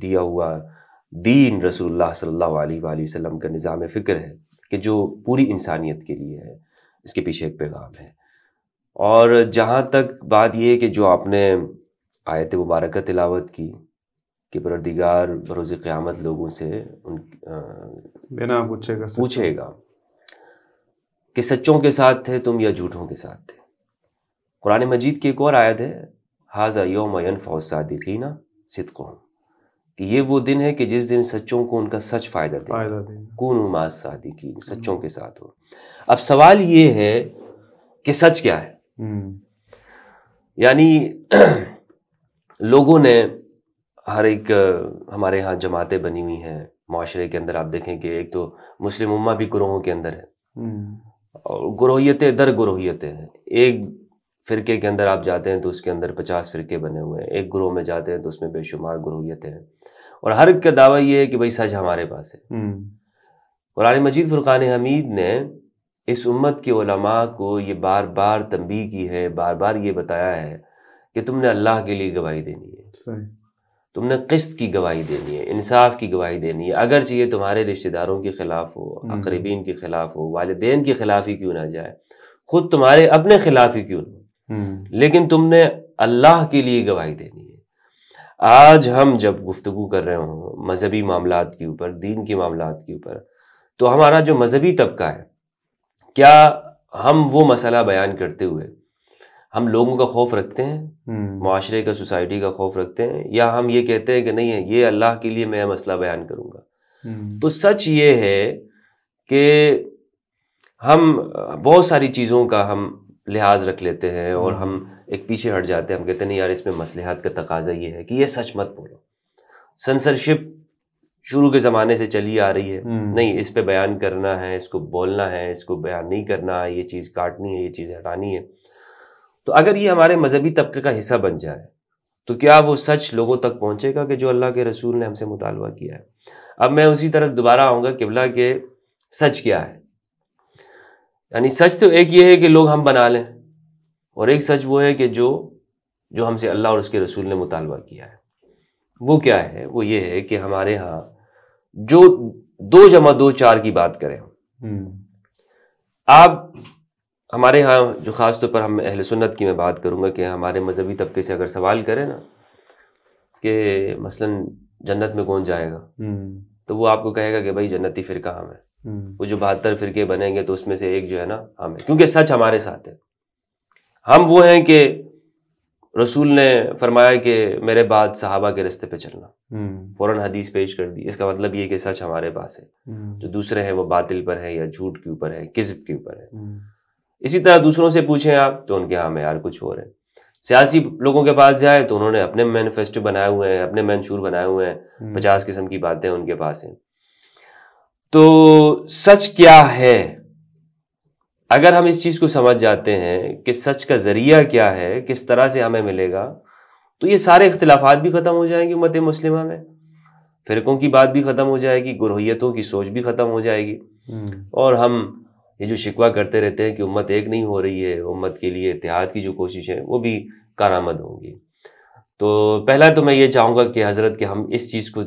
دیا ہوا دین رسول اللہ صلی اللہ علیہ وآلہ وسلم کا نظام فکر ہے کہ جو پوری انسانیت کے لیے ہے، اس کے پیچھے ایک پیغام ہے۔ اور جہاں تک بات یہ ہے کہ جو آپ نے آیت مبارکہ تلاوت کی کہ پروردگار بروز قیامت لوگوں سے بنا پوچھے گا کہ سچوں کے ساتھ تھے تم یا جھوٹوں کے ساتھ تھے۔ قرآن مجید کی ایک اور آیت ہے ھذا یوم ینفع الصادقین صدقہم، کہ یہ وہ دن ہے کہ جس دن سچوں کو ان کا سچ فائدہ دے، کونوا مع الصادقین، سچوں کے ساتھ ہو۔ اب سوال یہ ہے کہ سچ کیا ہے؟ یعنی لوگوں نے ہر ایک، ہمارے ہاں جماعتیں بنی ہوئی ہیں معاشرے کے اندر، آپ دیکھیں کہ ایک تو مسلم امہ بھی گروہوں کے اندر ہے، اور گروہیتیں در گروہیتیں ہیں۔ ایک فرقے کے اندر آپ جاتے ہیں تو اس کے اندر 50 فرقے بنے ہوئے ہیں، ایک گروہ میں جاتے ہیں تو اس میں بے شمار گروہیتیں ہیں، اور ہر ایک کا دعویٰ یہ ہے کہ بھئی سچ ہمارے پاس ہے۔ قرآن مجید فرقان حمید نے اس امت کے علماء کو یہ بار بار تنبیہ کی ہے، بار بار یہ بتایا ہے کہ تم نے اللہ کے لیے گواہی دینی ہے، صحیح، تم نے قسط کی گواہی دینی ہے، انصاف کی گواہی دینی ہے، اگرچہ یہ تمہارے رشتہ داروں کے خلاف ہو، اقربین کے خلاف ہو، والدین کے خلاف ہی کیوں نہ جائے، خود تمہارے اپنے خلاف ہی کیوں نہ، لیکن تم نے اللہ کے لیے گواہی دینی ہے۔ آج ہم جب گفتگو کر رہے ہوں مذہبی معاملات کے اوپر، دین کے معاملات کے اوپر، تو ہمارا جو مذہبی طبقہ ہے، کیا ہم وہ مسئلہ بیان کرتے ہوئے ہم لوگوں کا خوف رکھتے ہیں، معاشرے کا، سوسائٹی کا خوف رکھتے ہیں، یا ہم یہ کہتے ہیں کہ نہیں ہے یہ اللہ کے لیے میں مسئلہ بیان کروں گا؟ تو سچ یہ ہے کہ ہم بہت ساری چیزوں کا ہم لحاظ رکھ لیتے ہیں اور ہم ایک پیچھے ہٹ جاتے ہیں، ہم کہتے ہیں نہیں یار اس میں مصلحت کا تقاضا یہ ہے کہ یہ سچ مت بولو۔ سنسرشپ شروع کے زمانے سے چلی آ رہی ہے، نہیں اس پہ بیان کرنا ہے، اس کو بولنا ہے، اس کو بیان نہیں کرنا ہے، یہ چیز کاٹنی ہے، یہ چیز ہٹانی ہے۔ تو اگر یہ ہمارے مذہبی طبقے کا حصہ بن جائے تو کیا وہ سچ لوگوں تک پہنچے گا کہ جو اللہ کے رسول نے ہم سے مطالبہ کیا ہے؟ اب میں اسی طرف دوبارہ آؤں گا قبلہ کہ سچ کیا ہے۔ یعنی سچ تو ایک یہ ہے کہ لوگ ہم بنا لیں، اور ایک سچ وہ ہے کہ جو ہم سے اللہ اور اس کے رسول نے مطالبہ کیا ہے۔ وہ کیا ہے؟ وہ یہ ہے کہ ہمارے ہاں جو 2 + 2 4 کی بات کریں، آپ ہمارے ہاں جو خاص طور پر ہم اہل سنت کی میں بات کروں گا کہ ہمارے مذہبی طبقے سے اگر سوال کریں نا کہ مثلا جنت میں کون جائے گا، تو وہ آپ کو کہے گا کہ بھائی جنتی فرقہ ہم ہے۔ وہ جو 72 فرقے بنیں گے تو اس میں سے ایک جو ہے نا ہم ہے، کیونکہ سچ ہمارے ساتھ ہے۔ ہم وہ ہیں کہ رسول نے فرمایا کہ میرے بعد صحابہ کے راستے پہ چلنا، فوراً حدیث پیش کر دی، اس کا مطلب یہ کہ سچ ہمارے پاس ہے، جو دوسرے ہیں وہ باطل پر ہے یا جھوٹ کے اوپر ہے، کذب کے اوپر ہے۔ اسی طرح دوسروں سے پوچھیں آپ تو ان کے ہاں معیار کچھ اور ہے۔ سیاسی لوگوں کے پاس جائیں تو انہوں نے اپنے مینیفیسٹو بنائے ہوئے ہیں، اپنے منشور بنائے ہوئے ہیں، 50 قسم کی باتیں ان کے پاس ہیں۔ تو سچ کیا ہے؟ اگر ہم اس چیز کو سمجھ جاتے ہیں کہ سچ کا ذریعہ کیا ہے، کس طرح سے ہمیں ملے گا، تو یہ سارے اختلافات بھی ختم ہو جائیں گے امت مسلمہ میں، فرقوں کی بات بھی ختم ہو جائے گی، گروہیتوں کی سوچ بھی ختم ہو جائے گی، اور ہم یہ جو شکوہ کرتے رہتے ہیں کہ امت ایک نہیں ہو رہی ہے، امت کے لیے اتحاد کی جو کوششیں وہ بھی کارآمد ہوں گی۔ تو پہلا تو میں یہ چاہوں گا کہ حضرت کہ ہم اس چیز کو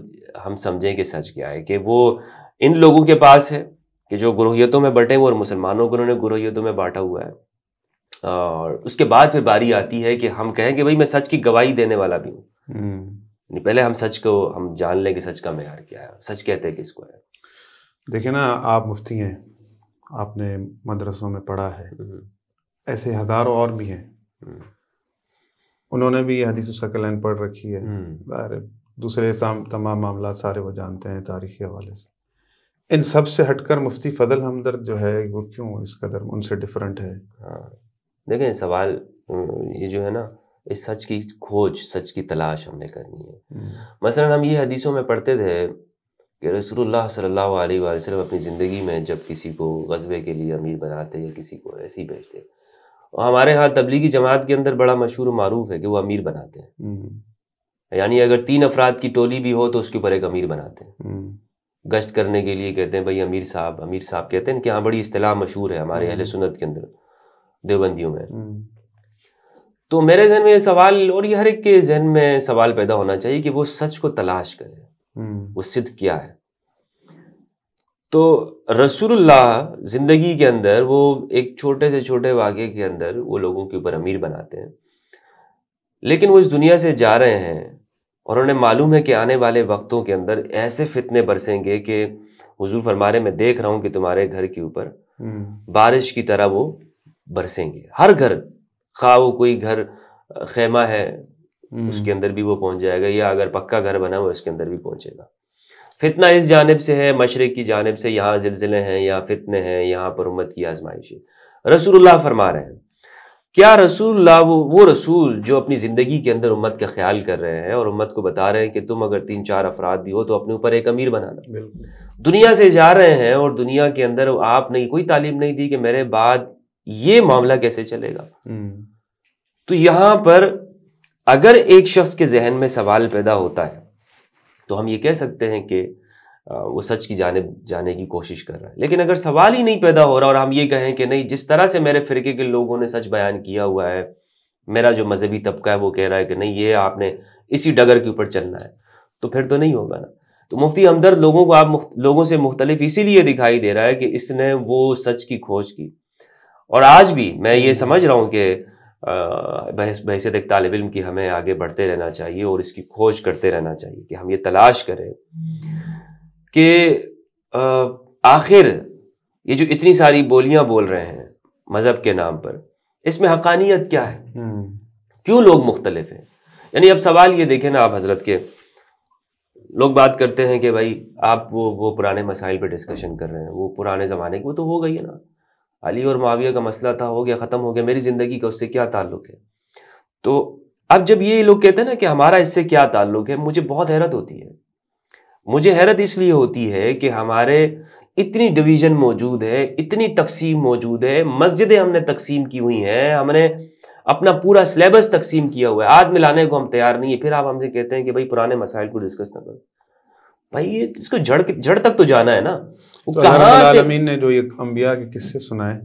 ہم سمجھیں کہ سچ کیا ہے، کہ وہ ان لوگوں کے پاس ہے کہ جو گروہیتوں میں بٹے ہوئے، اور مسلمانوں کو انہوں نے گروہیتوں میں بانٹا ہوا ہے، اور اس کے بعد پھر باری آتی ہے کہ ہم کہیں کہ بھائی میں سچ کی گواہی دینے والا بھی ہوں۔ پہلے ہم سچ کو ہم جان لیں کہ سچ کا معیار کیا ہے، سچ کہتے ہیں کس کو ہے۔ دیکھیں نا، آپ مفتی ہیں، آپ نے مدرسوں میں پڑھا ہے، ایسے ہزاروں اور بھی ہیں، انہوں نے بھی یہ حدیث ثقلین پڑھ رکھی ہے، دوسرے تمام معاملات سارے وہ جانتے ہیں تاریخی حوالے سے۔ ان سب سے ہٹ کر مفتی فضل ہمدرد جو ہے وہ کیوں اس قدر ان سے ڈیفرنٹ ہے؟ دیکھیں سوال یہ جو ہے نا، اس سچ کی کھوج، سچ کی تلاش ہم نے کرنی ہے۔ مثلا ہم یہ حدیثوں میں پڑھتے تھے کہ رسول اللہ صلی اللہ علیہ وآلہ وسلم اپنی زندگی میں جب کسی کو غزوے کے لیے امیر بناتے یا کسی کو ایسے ہی بھیجتے، اور ہمارے ہاں تبلیغی جماعت کے اندر بڑا مشہور و معروف ہے کہ وہ امیر بناتے ہیں، یعنی اگر 3 افراد کی ٹولی بھی ہو تو اس کے اوپر ایک امیر بناتے ہیں، گشت کرنے کے لیے کہتے ہیں بھائی امیر صاحب، امیر صاحب کہتے ہیں کہ ہاں بڑی اصطلاح مشہور ہے ہمارے اہل سنت کے اندر، دیوبندیوں میں۔ تو میرے ذہن میں یہ سوال، اور یہ ہر ایک کے ذہن میں سوال پیدا ہونا چاہیے کہ وہ سچ کو تلاش کرے، وہ صدق کیا ہے. تو رسول اللہ زندگی کے اندر وہ ایک چھوٹے سے چھوٹے واقعے کے اندر وہ لوگوں کے اوپر امیر بناتے ہیں، لیکن وہ اس دنیا سے جا رہے ہیں اور انہیں معلوم ہے کہ آنے والے وقتوں کے اندر ایسے فتنے برسیں گے کہ حضور فرما رہے میں دیکھ رہا ہوں کہ تمہارے گھر کے اوپر بارش کی طرح وہ برسیں گے. ہر گھر، خواہ وہ کوئی گھر خیمہ ہے اس کے اندر بھی وہ پہنچ جائے گا، یا اگر پکا گھر بنا ہوا اس کے اندر بھی پہنچے گا. فتنہ اس جانب سے ہے، مشرق کی جانب سے، یہاں زلزلے ہیں، یہاں فتنے ہیں، یہاں پر امت کی آزمائش ہے. رسول اللہ فرما رہے ہیں، کیا رسول اللہ وہ رسول جو اپنی زندگی کے اندر امت کا خیال کر رہے ہیں اور امت کو بتا رہے ہیں کہ تم اگر 3-4 افراد بھی ہو تو اپنے اوپر ایک امیر بنانا. دنیا سے جا رہے ہیں اور دنیا کے اندر آپ نے کوئی تعلیم نہیں دی کہ میرے بعد یہ معاملہ کیسے چلے گا. تو یہاں پر اگر ایک شخص کے ذہن میں سوال پیدا ہوتا ہے تو ہم یہ کہہ سکتے ہیں کہ وہ سچ کی جانب جانے کی کوشش کر رہا ہے. لیکن اگر سوال ہی نہیں پیدا ہو رہا اور ہم یہ کہیں کہ نہیں، جس طرح سے میرے فرقے کے لوگوں نے سچ بیان کیا ہوا ہے، میرا جو مذہبی طبقہ ہے وہ کہہ رہا ہے کہ نہیں، یہ آپ نے اسی ڈگر کے اوپر چلنا ہے، تو پھر تو نہیں ہوگا نا. تو مفتی ہمدرد لوگوں کو لوگوں سے مختلف اسی لیے دکھائی دے رہا ہے کہ اس نے وہ سچ کی کھوج کی. اور آج بھی میں یہ سمجھ رہا ہوں کہ بحیثیت ایک طالب علم کی ہمیں آگے بڑھتے رہنا چاہیے اور اس کی کھوج کرتے رہنا چاہیے کہ ہم یہ تلاش کریں کہ آخر یہ جو اتنی ساری بولیاں بول رہے ہیں مذہب کے نام پر، اس میں حقانیت کیا ہے، کیوں لوگ مختلف ہیں. یعنی اب سوال یہ دیکھیں نا آپ حضرت کے، لوگ بات کرتے ہیں کہ بھائی آپ وہ پرانے مسائل پہ ڈسکشن کر رہے ہیں، وہ پرانے زمانے کی، وہ تو ہو گئی ہے نا، علی اور معاویہ کا مسئلہ تھا، ہو گیا، ختم ہو گیا، میری زندگی کا اس سے کیا تعلق ہے. تو اب جب یہ لوگ کہتے ہیں نا کہ ہمارا اس سے کیا تعلق ہے، مجھے بہت حیرت ہوتی ہے. مجھے حیرت اس لیے ہوتی ہے کہ ہمارے اتنی ڈویژن موجود ہے، اتنی تقسیم موجود ہے، مسجدیں ہم نے تقسیم کی ہوئی ہیں، ہم نے اپنا پورا سلیبس تقسیم کیا ہوا ہے، آج ملانے کو ہم تیار نہیں ہے. پھر آپ ہم سے کہتے ہیں کہ بھائی پرانے مسائل کو ڈسکس نہ کرو. بھائی یہ اس کو جڑ تک تو جانا ہے نا. تو اللہ رب العالمین نے جو یہ انبیاء کے قصے سنائے،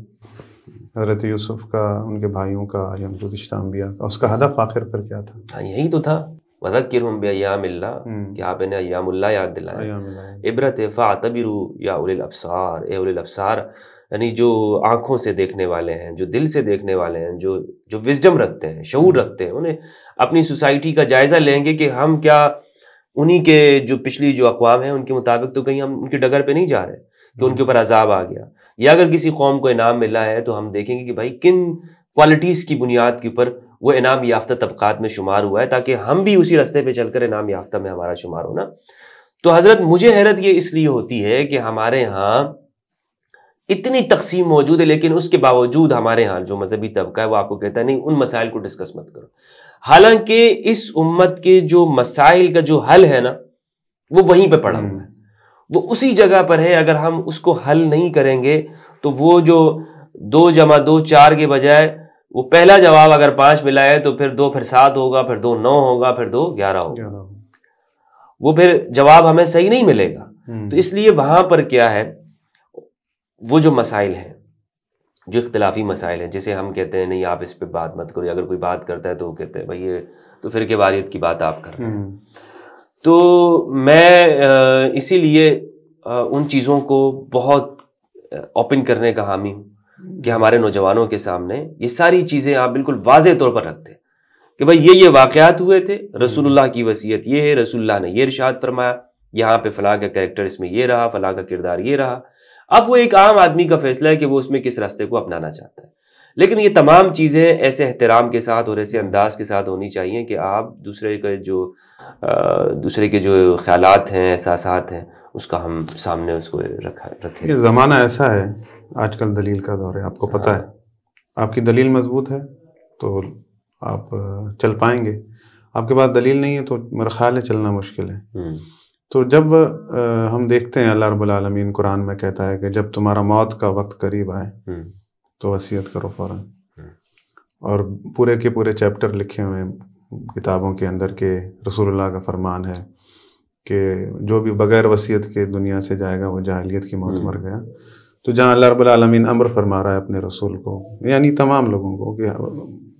حضرت یوسف کا، ان کے بھائیوں کا، یا گزشتہ انبیاء کا، اس کا ہدف آخر پر کیا تھا؟ ہاں یہی تو تھا، وَذَكِّرْهُمْ بِأَيَّامِ اللَّهِ، کہ آپ انہیں ایام اللہ یاد دلائیں، عبرت فَاعْتَبِرُوا یا اولی الابصار، اے اولی الابصار، یعنی جو آنکھوں سے دیکھنے والے ہیں، جو دل سے دیکھنے والے ہیں، جو وزڈم رکھتے ہیں، شعور رکھتے ہیں، انہیں اپنی سوسائٹی کا جائزہ لیں گے کہ ہم کیا انہی کے جو پچھلی جو اقوام ہیں ان کے مطابق تو کہیں ہم ان کی ڈگر پہ نہیں جا رہے کہ ان کے اوپر عذاب آ گیا. یا اگر کسی قوم کو انعام ملا ہے تو ہم دیکھیں گے کہ بھائی کن کوالٹیز کی بنیاد کے اوپر وہ انعام یافتہ طبقات میں شمار ہوا ہے، تاکہ ہم بھی اسی راستے پہ چل کر انعام یافتہ میں ہمارا شمار ہونا. تو حضرت مجھے حیرت یہ اس لیے ہوتی ہے کہ ہمارے ہاں اتنی تقسیم موجود ہے، لیکن اس کے باوجود ہمارے ہاں جو مذہبی طبقہ ہے وہ آپ کو کہتا ہے نہیں، ان مسائل کو ڈسکس مت کرو. حالانکہ اس امت کے جو مسائل کا جو حل ہے نا وہ وہیں پہ پڑا ہوا ہے، وہ اسی جگہ پر ہے. اگر ہم اس کو حل نہیں کریں گے تو وہ جو 2 + 2 4 کے بجائے وہ پہلا جواب اگر 5 ملا ہے تو پھر 2 پھر 7 ہوگا، پھر 2 9 ہوگا، پھر 2 11 ہوگا، وہ پھر جواب ہمیں صحیح نہیں ملے گا. تو اس لیے وہاں پر کیا ہے، وہ جو مسائل ہیں، جو اختلافی مسائل ہیں، جسے ہم کہتے ہیں نہیں آپ اس پہ بات مت کرو، اگر کوئی بات کرتا ہے تو وہ کہتے ہیں بھائی یہ تو فرقے واریت کی بات آپ کر رہے ہیں. تو میں اسی لیے ان چیزوں کو بہت اوپن کرنے کا حامی ہوں کہ ہمارے نوجوانوں کے سامنے یہ ساری چیزیں آپ بالکل واضح طور پر رکھتے کہ بھائی یہ واقعات ہوئے تھے، رسول اللہ کی وصیت یہ ہے، رسول اللہ نے یہ ارشاد فرمایا، یہاں پہ فلاں کا کریکٹر اس میں یہ رہا، فلاں کا کردار یہ رہا. اب وہ ایک عام آدمی کا فیصلہ ہے کہ وہ اس میں کس راستے کو اپنانا چاہتا ہے. لیکن یہ تمام چیزیں ایسے احترام کے ساتھ اور ایسے انداز کے ساتھ ہونی چاہیے کہ آپ دوسرے کے جو خیالات ہیں، احساسات ہیں، اس کا ہم سامنے اس کو رکھیں. یہ زمانہ ایسا ہے، آج کل دلیل کا دور ہے، آپ کو پتہ ہے. آپ کی دلیل مضبوط ہے تو آپ چل پائیں گے، آپ کے پاس دلیل نہیں ہے تو میرا خیال ہے چلنا مشکل ہے. تو جب ہم دیکھتے ہیں اللہ رب العالمین قرآن میں کہتا ہے کہ جب تمہارا موت کا وقت قریب آئے تو وصیت کرو فوراً، اور پورے کے پورے چیپٹر لکھے ہوئے ہیں کتابوں کے اندر کہ رسول اللہ کا فرمان ہے کہ جو بھی بغیر وصیت کے دنیا سے جائے گا وہ جاہلیت کی موت مر گیا. تو جہاں اللہ رب العالمین امر فرما رہا ہے اپنے رسول کو، یعنی تمام لوگوں کو، کہ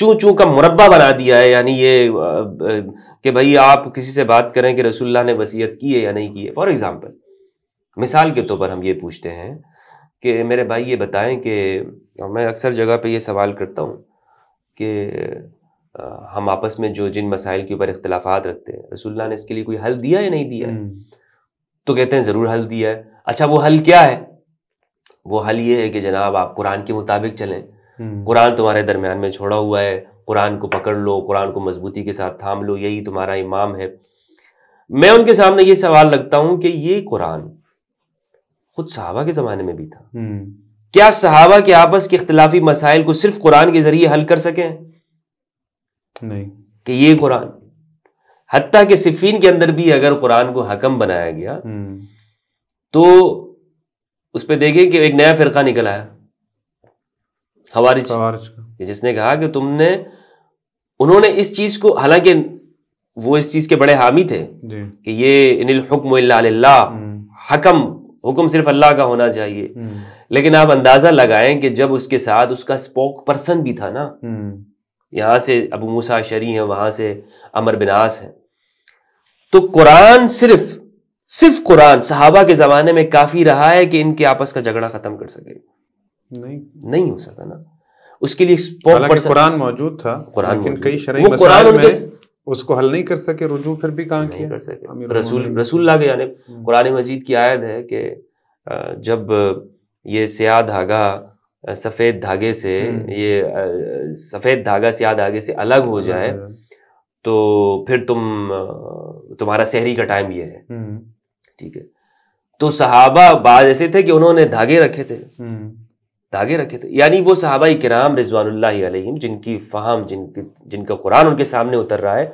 چوں چوں کا مربع بنا دیا ہے، یعنی یہ کہ بھائی آپ کسی سے بات کریں کہ رسول اللہ نے وصیت کی ہے یا نہیں کی ہے. فار ایگزامپل، مثال کے طور پر ہم یہ پوچھتے ہیں کہ میرے بھائی یہ بتائیں کہ میں اکثر جگہ پہ یہ سوال کرتا ہوں کہ ہم آپس میں جن مسائل کے اوپر اختلافات رکھتے ہیں، رسول اللہ نے اس کے لیے کوئی حل دیا یا نہیں دیا ہے؟ تو کہتے ہیں ضرور حل دیا ہے. اچھا وہ حل کیا ہے؟ وہ حل یہ ہے کہ جناب آپ قرآن کے مطابق چلیں، قرآن تمہارے درمیان میں چھوڑا ہوا ہے، قرآن کو پکڑ لو، قرآن کو مضبوطی کے ساتھ تھام لو، یہی تمہارا امام ہے. میں ان کے سامنے یہ سوال رکھتا ہوں کہ یہ قرآن خود صحابہ کے زمانے میں بھی تھا. کیا صحابہ کے آپس کے اختلافی مسائل کو صرف قرآن کے ذریعے حل کر سکیں؟ نہیں. کہ یہ قرآن، حتیٰ کہ صفین کے اندر بھی اگر قرآن کو حکم بنایا گیا تو اس پہ دیکھیں کہ ایک نیا فرقہ نکل آیا، خوارج، جس نے کہا کہ انہوں نے اس چیز کو، حالانکہ وہ اس چیز کے بڑے حامی تھے کہ یہ ان الحکم الا للہ، حکم صرف اللہ کا ہونا چاہیے، لیکن آپ اندازہ لگائیں کہ جب اس کے ساتھ اس کا اسپوک پرسن بھی تھا نا، یہاں سے ابو موسیٰ اشعری ہیں، وہاں سے عمر بن عاص ہیں، تو قرآن صرف قرآن صحابہ کے زمانے میں کافی رہا ہے کہ ان کے آپس کا جھگڑا ختم کر سکے؟ نہیں ہو سکا نا. اس کے لیے قرآن موجود تھا، لیکن کئی شرعی مسائل میں اس کو حل نہیں کر سکے، رجوع پھر بھی کہاں کیا کر سکے. رسول اللہ کے جانب قرآن مجید کی آیت ہے کہ جب یہ سیاہ دھاگا سفید دھاگے سے، یہ سفید دھاگا سیاہ دھاگے سے الگ ہو جائے تو پھر تمہارا سحری کا ٹائم یہ ہے. ٹھیک ہے. تو صحابہ بعض ایسے تھے کہ انہوں نے دھاگے رکھے تھے، یعنی وہ صحابہ کرام رضوان اللہ علیہم جن کی فہم، جن کا قرآن ان کے سامنے اتر رہا ہے،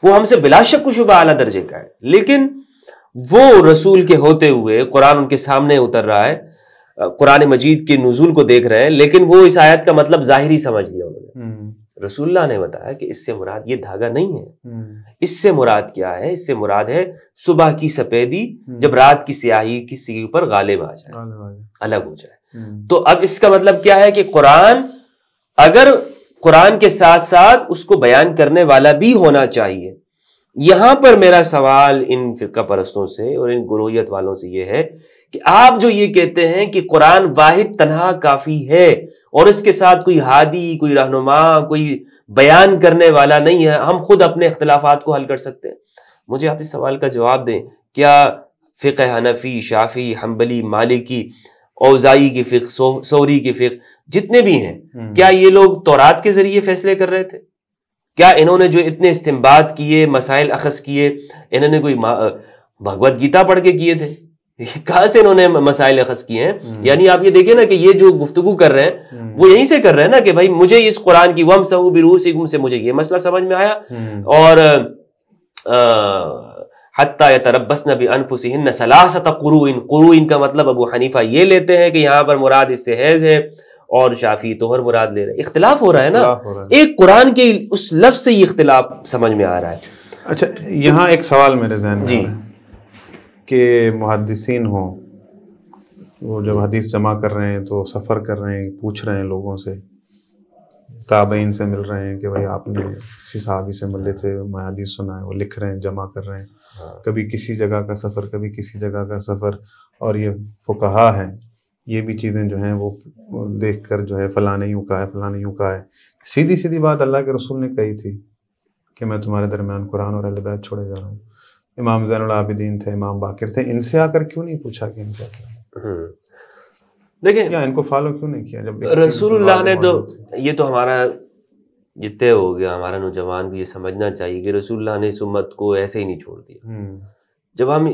وہ ہم سے بلا شک و شبہ اعلیٰ درجے کا ہے، لیکن وہ رسول کے ہوتے ہوئے قرآن ان کے سامنے اتر رہا ہے، قرآن مجید کے نزول کو دیکھ رہے ہیں، لیکن وہ اس آیت کا مطلب ظاہری سمجھ لیا انہوں نے. رسول اللہ نے بتایا کہ اس سے مراد یہ دھاگا نہیں ہے، اس سے مراد کیا ہے؟ اس سے مراد ہے صبح کی سفیدی جب رات کی سیاہی کسی کے اوپر غالب آ جائے، الگ ہو جائے. تو اب اس کا مطلب کیا ہے کہ اگر قرآن کے ساتھ ساتھ اس کو بیان کرنے والا بھی ہونا چاہیے. یہاں پر میرا سوال ان فرقہ پرستوں سے اور ان گروہیت والوں سے یہ ہے کہ آپ جو یہ کہتے ہیں کہ قرآن واحد تنہا کافی ہے اور اس کے ساتھ کوئی ہادی، کوئی رہنما، کوئی بیان کرنے والا نہیں ہے، ہم خود اپنے اختلافات کو حل کر سکتے ہیں، مجھے آپ اس سوال کا جواب دیں. کیا فقہ حنفی، شافعی، حنبلی، مالکی، اوزائی کی فقہ، ثوری کی فقہ، جتنے بھی ہیں، کیا یہ لوگ تورات کے ذریعے فیصلے کر رہے تھے؟ کیا انہوں نے جو اتنے استنباط کیے، مسائل اخذ کیے، انہوں نے کوئی بھگوت گیتا پڑھ کے کیے تھے؟ کہاں سے انہوں نے مسائل اخذ کیے ہیں؟ یعنی آپ یہ دیکھیں نا کہ یہ جو گفتگو کر رہے ہیں وہ یہیں سے کر رہے ہیں نا کہ بھائی مجھے اس قرآن کی وَامْسَحُوا بِرُؤُوسِكُمْ سے مجھے یہ مسئلہ سمجھ میں آیا، اور حَتَّى يَتَرَبَّصْنَ بِأَنفُسِهِنَّ ثَلَاثَةَ قُرُوءٍ، قروء کا مطلب ابو حنیفہ یہ لیتے ہیں کہ یہاں پر مراد اس سے حیض ہے، اور شافعی طہر مراد لے رہے ہیں. اختلاف ہو رہا ہے نا، ایک قرآن کے اس لفظ سے یہ اختلاف سمجھ میں آ رہا ہے. اچھا یہاں ایک سوال میرے ذہن میں ہے کہ محدثین ہوں، وہ جب حدیث جمع کر رہے ہیں تو سفر کر رہے ہیں، پوچھ رہے ہیں لوگوں سے، تابعین سے مل رہے ہیں کہ بھائی آپ نے کسی صحابی سے ملے تھے، میں حدیث سنا ہے، وہ لکھ رہے ہیں، جمع کر رہے ہیں، کبھی کسی جگہ کا سفر، کبھی کسی جگہ کا سفر. اور یہ فقہا ہیں، یہ بھی چیزیں جو ہیں وہ دیکھ کر جو ہے فلاں نے یوں کہا ہے، فلاں نے یوں کہا ہے. سیدھی سیدھی بات اللہ کے رسول نے کہی تھی کہ میں تمہارے درمیان قرآن اور اہل بیت چھوڑے جا رہا ہوں. امام زین العابدین تھے، امام باقر تھے، ان سے آ کر کیوں نہیں پوچھا کہ ان کا دیکھیں یا ان کو فالو کیوں نہیں کیا؟ جب رسول اللہ نے تو یہ تو ہمارا یہ طے ہو گیا، ہمارا نوجوان بھی یہ سمجھنا چاہیے کہ رسول اللہ نے اس امت کو ایسے ہی نہیں چھوڑ دیا. جب ہم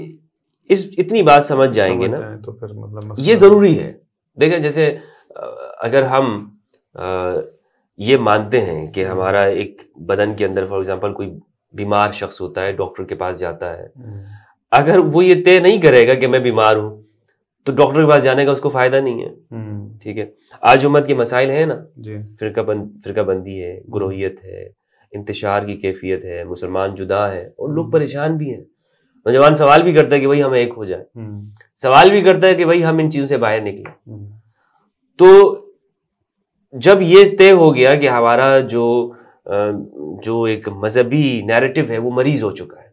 اتنی بات سمجھ جائیں گے نا تو پھر مطلب یہ ضروری ہے. دیکھیں جیسے اگر ہم یہ مانتے ہیں کہ ہمارا ایک بدن کے اندر فار ایگزامپل کوئی بیمار شخص ہوتا ہے، ڈاکٹر کے پاس جاتا ہے، اگر وہ یہ طے نہیں کرے گا کہ میں بیمار ہوں تو ڈاکٹر کے پاس جانے کا اس کو فائدہ نہیں ہے. ٹھیک ہے. آج امت کے مسائل ہیں نا، فرقہ بندی ہے، گروہیت ہے، انتشار کی کیفیت ہے، مسلمان جدا ہے، اور لوگ پریشان بھی ہیں. نوجوان سوال بھی کرتا ہے کہ بھائی ہم ایک ہو جائیں، سوال بھی کرتا ہے کہ بھائی ہم ان چیزوں سے باہر نکلیں. تو جب یہ طے ہو گیا کہ ہمارا جو ایک مذہبی نیریٹو ہے وہ مریض ہو چکا ہے،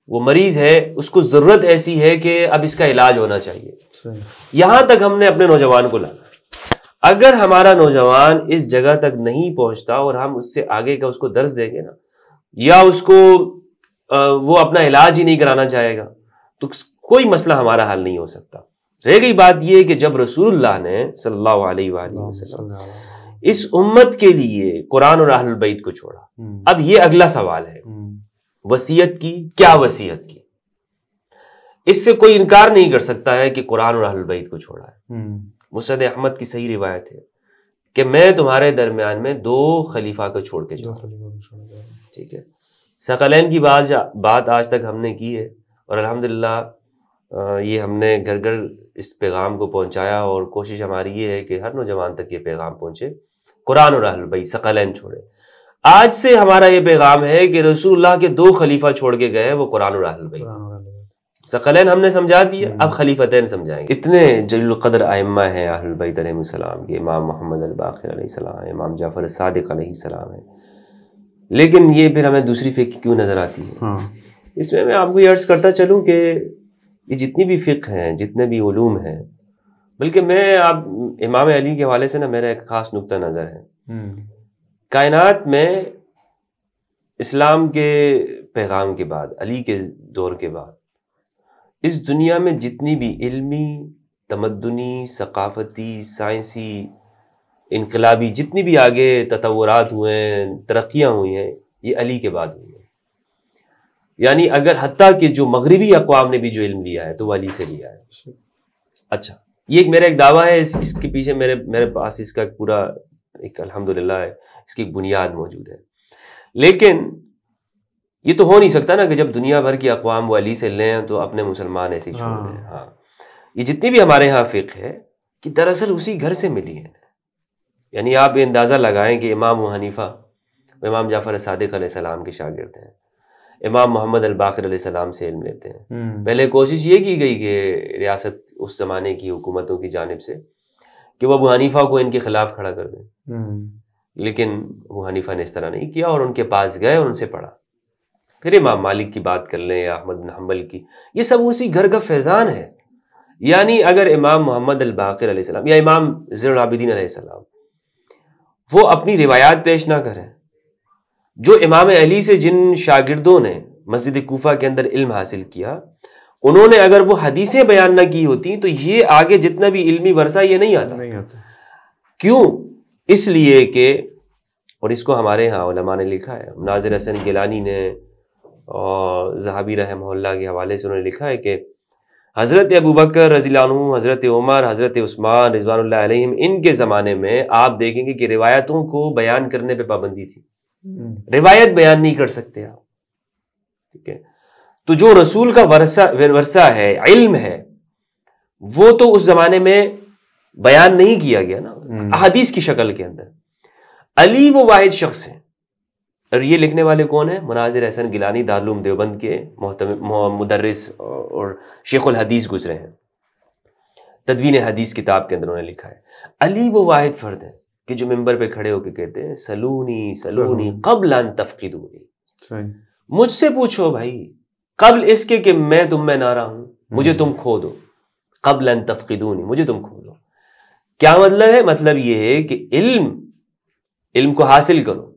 وہ مریض ہے، اس کو ضرورت ایسی ہے کہ اب اس کا علاج ہونا چاہیے، یہاں تک ہم نے اپنے نوجوان کو لانا۔ اگر ہمارا نوجوان اس جگہ تک نہیں پہنچتا اور ہم اس سے آگے کا اس کو درس دیں گے نا، یا اس کو وہ اپنا علاج ہی نہیں کرانا چاہے گا، تو کوئی مسئلہ ہمارا حل نہیں ہو سکتا۔ رہ گئی بات یہ کہ جب رسول اللہ نے صلی اللہ علیہ وآلہ وسلم اس امت کے لیے قرآن اور اہل البیت کو چھوڑا، اب یہ اگلا سوال ہے وصیت کی، کیا وصیت کی؟ اس سے کوئی انکار نہیں کر سکتا ہے کہ قرآن اور اہل البیت کو چھوڑا ہے۔ مسند احمد کی صحیح روایت ہے کہ میں تمہارے درمیان میں 2 خلیفہ کو چھوڑ کے جاؤں، ٹھیک ہے۔ ثقلین کی بات آج تک ہم نے کی ہے، اور الحمدللہ یہ ہم نے گھر گھر اس پیغام کو پہنچایا، اور کوشش ہماری یہ ہے کہ ہر نوجوان تک یہ پیغام پہنچے، قرآن اور اہل بیت ثقلین چھوڑے۔ آج سے ہمارا یہ پیغام ہے کہ رسول اللہ کے 2 خلیفہ چھوڑ کے گئے، وہ قرآن اور اہل بیت۔ ثقلین ہم نے سمجھا دیا، اب خلیفتین سمجھائیں گے۔ اتنے جلیل القدر ائمہ ہیں اہل بیت علیہ السلام کے، امام محمد الباقر علیہ السلام، امام جعفر الصادق علیہ السلام ہے، لیکن یہ پھر ہمیں دوسری فقہ کیوں نظر آتی ہے؟ اس میں آپ کو یہ عرض کرتا چلوں کہ یہ جتنی بھی فقہ ہیں، جتنے بھی علوم ہیں، بلکہ میں اب امام علی کے حوالے سے نا میرا ایک خاص نقطہ نظر ہے، کائنات میں اسلام کے پیغام کے بعد، علی کے دور کے بعد، اس دنیا میں جتنی بھی علمی، تمدنی، ثقافتی، سائنسی، انقلابی جتنی بھی آگے تطورات ہوئے ہیں، ترقیاں ہوئی ہیں، یہ علی کے بعد ہوئی ہیں۔ یعنی اگر حتیٰ کہ جو مغربی اقوام نے بھی جو علم لیا ہے تو وہ علی سے لیا ہے۔ اچھا، یہ میرا ایک دعویٰ ہے، اس کے پیچھے میرے پاس اس کا ایک پورا ایک الحمدللہ ہے، اس کی ایک بنیاد موجود ہے، لیکن یہ تو ہو نہیں سکتا نا کہ جب دنیا بھر کی اقوام وہ علی سے لیں تو اپنے مسلمان ایسے ہی چھوڑ دیں۔ ہاں، یہ جتنی بھی ہمارے ہاں فقہ ہے کہ دراصل اسی گھر سے ملی ہے۔ یعنی آپ یہ اندازہ لگائیں کہ امام ابو حنیفہ امام جعفر صادق علیہ السلام کے شاگرد ہیں، امام محمد الباقر علیہ السلام سے علم لیتے ہیں۔ پہلے کوشش یہ کی گئی کہ ریاست اس زمانے کی حکومتوں کی جانب سے کہ وہ ابو حنیفہ کو ان کے خلاف کھڑا کر دیں، لیکن ابو حنیفہ نے اس طرح نہیں کیا، اور ان کے پاس گئے اور ان سے پڑھا۔ پھر امام مالک کی بات کر لیں یا احمد بن حنبل کی، یہ سب اسی گھر کا فیضان ہے۔ یعنی اگر امام محمد الباقر علیہ السلام یا امام زین العابدین علیہ السلام وہ اپنی روایات پیش نہ کریں، جو امام علی سے جن شاگردوں نے مسجد کوفہ کے اندر علم حاصل کیا، انہوں نے اگر وہ حدیثیں بیان نہ کی ہوتی تو یہ آگے جتنا بھی علمی ورثہ یہ نہیں آتا۔ کیوں؟ اس لیے کہ، اور اس کو ہمارے ہاں علماء نے لکھا ہے، ناظر حسن گیلانی نے اور ذہبی رحمہ اللہ کے حوالے سے انہوں نے لکھا ہے کہ حضرت ابوبکر رضی اللہ عنہ، حضرت عمر، حضرت عثمان رضوان اللہ علیہم، ان کے زمانے میں آپ دیکھیں گے کہ روایتوں کو بیان کرنے پہ پابندی تھی، روایت بیان نہیں کر سکتے آپ، ٹھیک ہے۔ تو جو رسول کا ورثہ ہے، علم ہے، وہ تو اس زمانے میں بیان نہیں کیا گیا نا احادیث کی شکل کے اندر۔ علی وہ واحد شخص ہیں، اور یہ لکھنے والے کون ہیں؟ مناظر حسن گیلانی، دارالعلوم دیوبند کے مدرس اور شیخ الحدیث گزرے ہیں، تدوین حدیث کتاب کے اندر انہوں نے لکھا ہے علی وہ واحد فرد ہے کہ جو ممبر پہ کھڑے ہو کے کہتے ہیں سلونی سلونی قبل ان تفقدونی، مجھ سے پوچھو بھائی قبل اس کے کہ میں تم میں نہ رہا ہوں، مجھے تم کھو دو، قبل ان تفقدونی، مجھے تم کھو دو۔ کیا مطلب ہے؟ مطلب یہ ہے کہ علم کو حاصل کرو،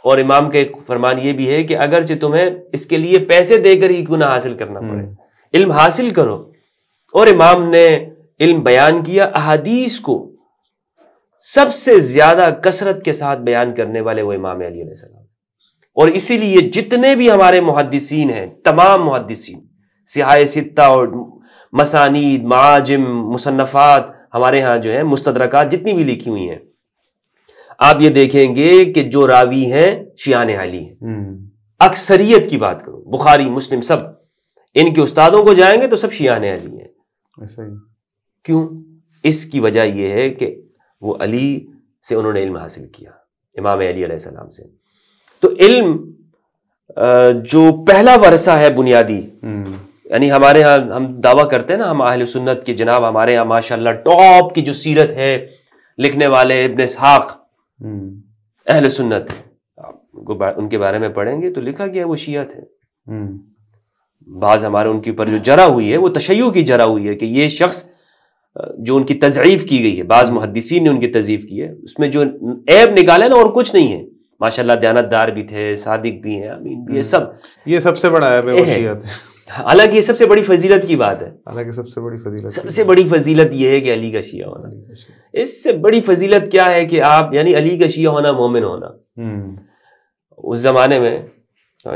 اور امام کا ایک فرمان یہ بھی ہے کہ اگرچہ تمہیں اس کے لیے پیسے دے کر ہی کیوں نہ حاصل کرنا پڑے، علم حاصل کرو۔ اور امام نے علم بیان کیا، احادیث کو سب سے زیادہ کثرت کے ساتھ بیان کرنے والے وہ امام علی علیہ السلام، اور اسی لیے جتنے بھی ہمارے محدثین ہیں، تمام محدثین، صحاح ستہ اور مسانید، معاجم، مصنفات ہمارے ہاں جو ہیں، مستدرکات جتنی بھی لکھی ہوئی ہیں، آپ یہ دیکھیں گے کہ جو راوی ہیں شیعان علی ہیں۔ اکثریت کی بات کروں، بخاری مسلم سب ان کے استادوں کو جائیں گے تو سب شیعان علی ہیں۔ کیوں؟ اس کی وجہ یہ ہے کہ وہ علی سے انہوں نے علم حاصل کیا، امام علی علیہ السلام سے۔ تو علم جو پہلا ورثہ ہے بنیادی، یعنی ہمارے ہاں ہم دعویٰ کرتے ہیں نا، ہم اہل سنت کے، جناب ہمارے ہاں ماشاءاللہ ٹاپ کی جو سیرت ہے، لکھنے والے ابن اسحاق اہل سنت ہیں، ان کے بارے میں پڑھیں گے تو لکھا گیا وہ شیعہ تھے. بعض ہمارے ان کے اوپر جو جرح ہوئی ہے وہ تشیع کی جرح ہوئی ہے کہ یہ شخص جو ان کی تضعیف کی گئی ہے، بعض محدثین نے ان کی تضعیف کی ہے، اس میں جو عیب نکالے نا اور کچھ نہیں ہے. ماشاءاللہ دیانتدار بھی تھے، صادق بھی ہیں، امین بھی ہے، یہ سب سے بڑا عیب ہے وہ شیعہ تھے. حالانکہ یہ سب سے بڑی فضیلت کی بات ہے. حالانکہ سب سے بڑی فضیلت یہ ہے کہ علی کا شیعہ ہونا. اس سے بڑی فضیلت کیا ہے کہ آپ یعنی علی کا شیعہ ہونا مومن ہونا. اس زمانے میں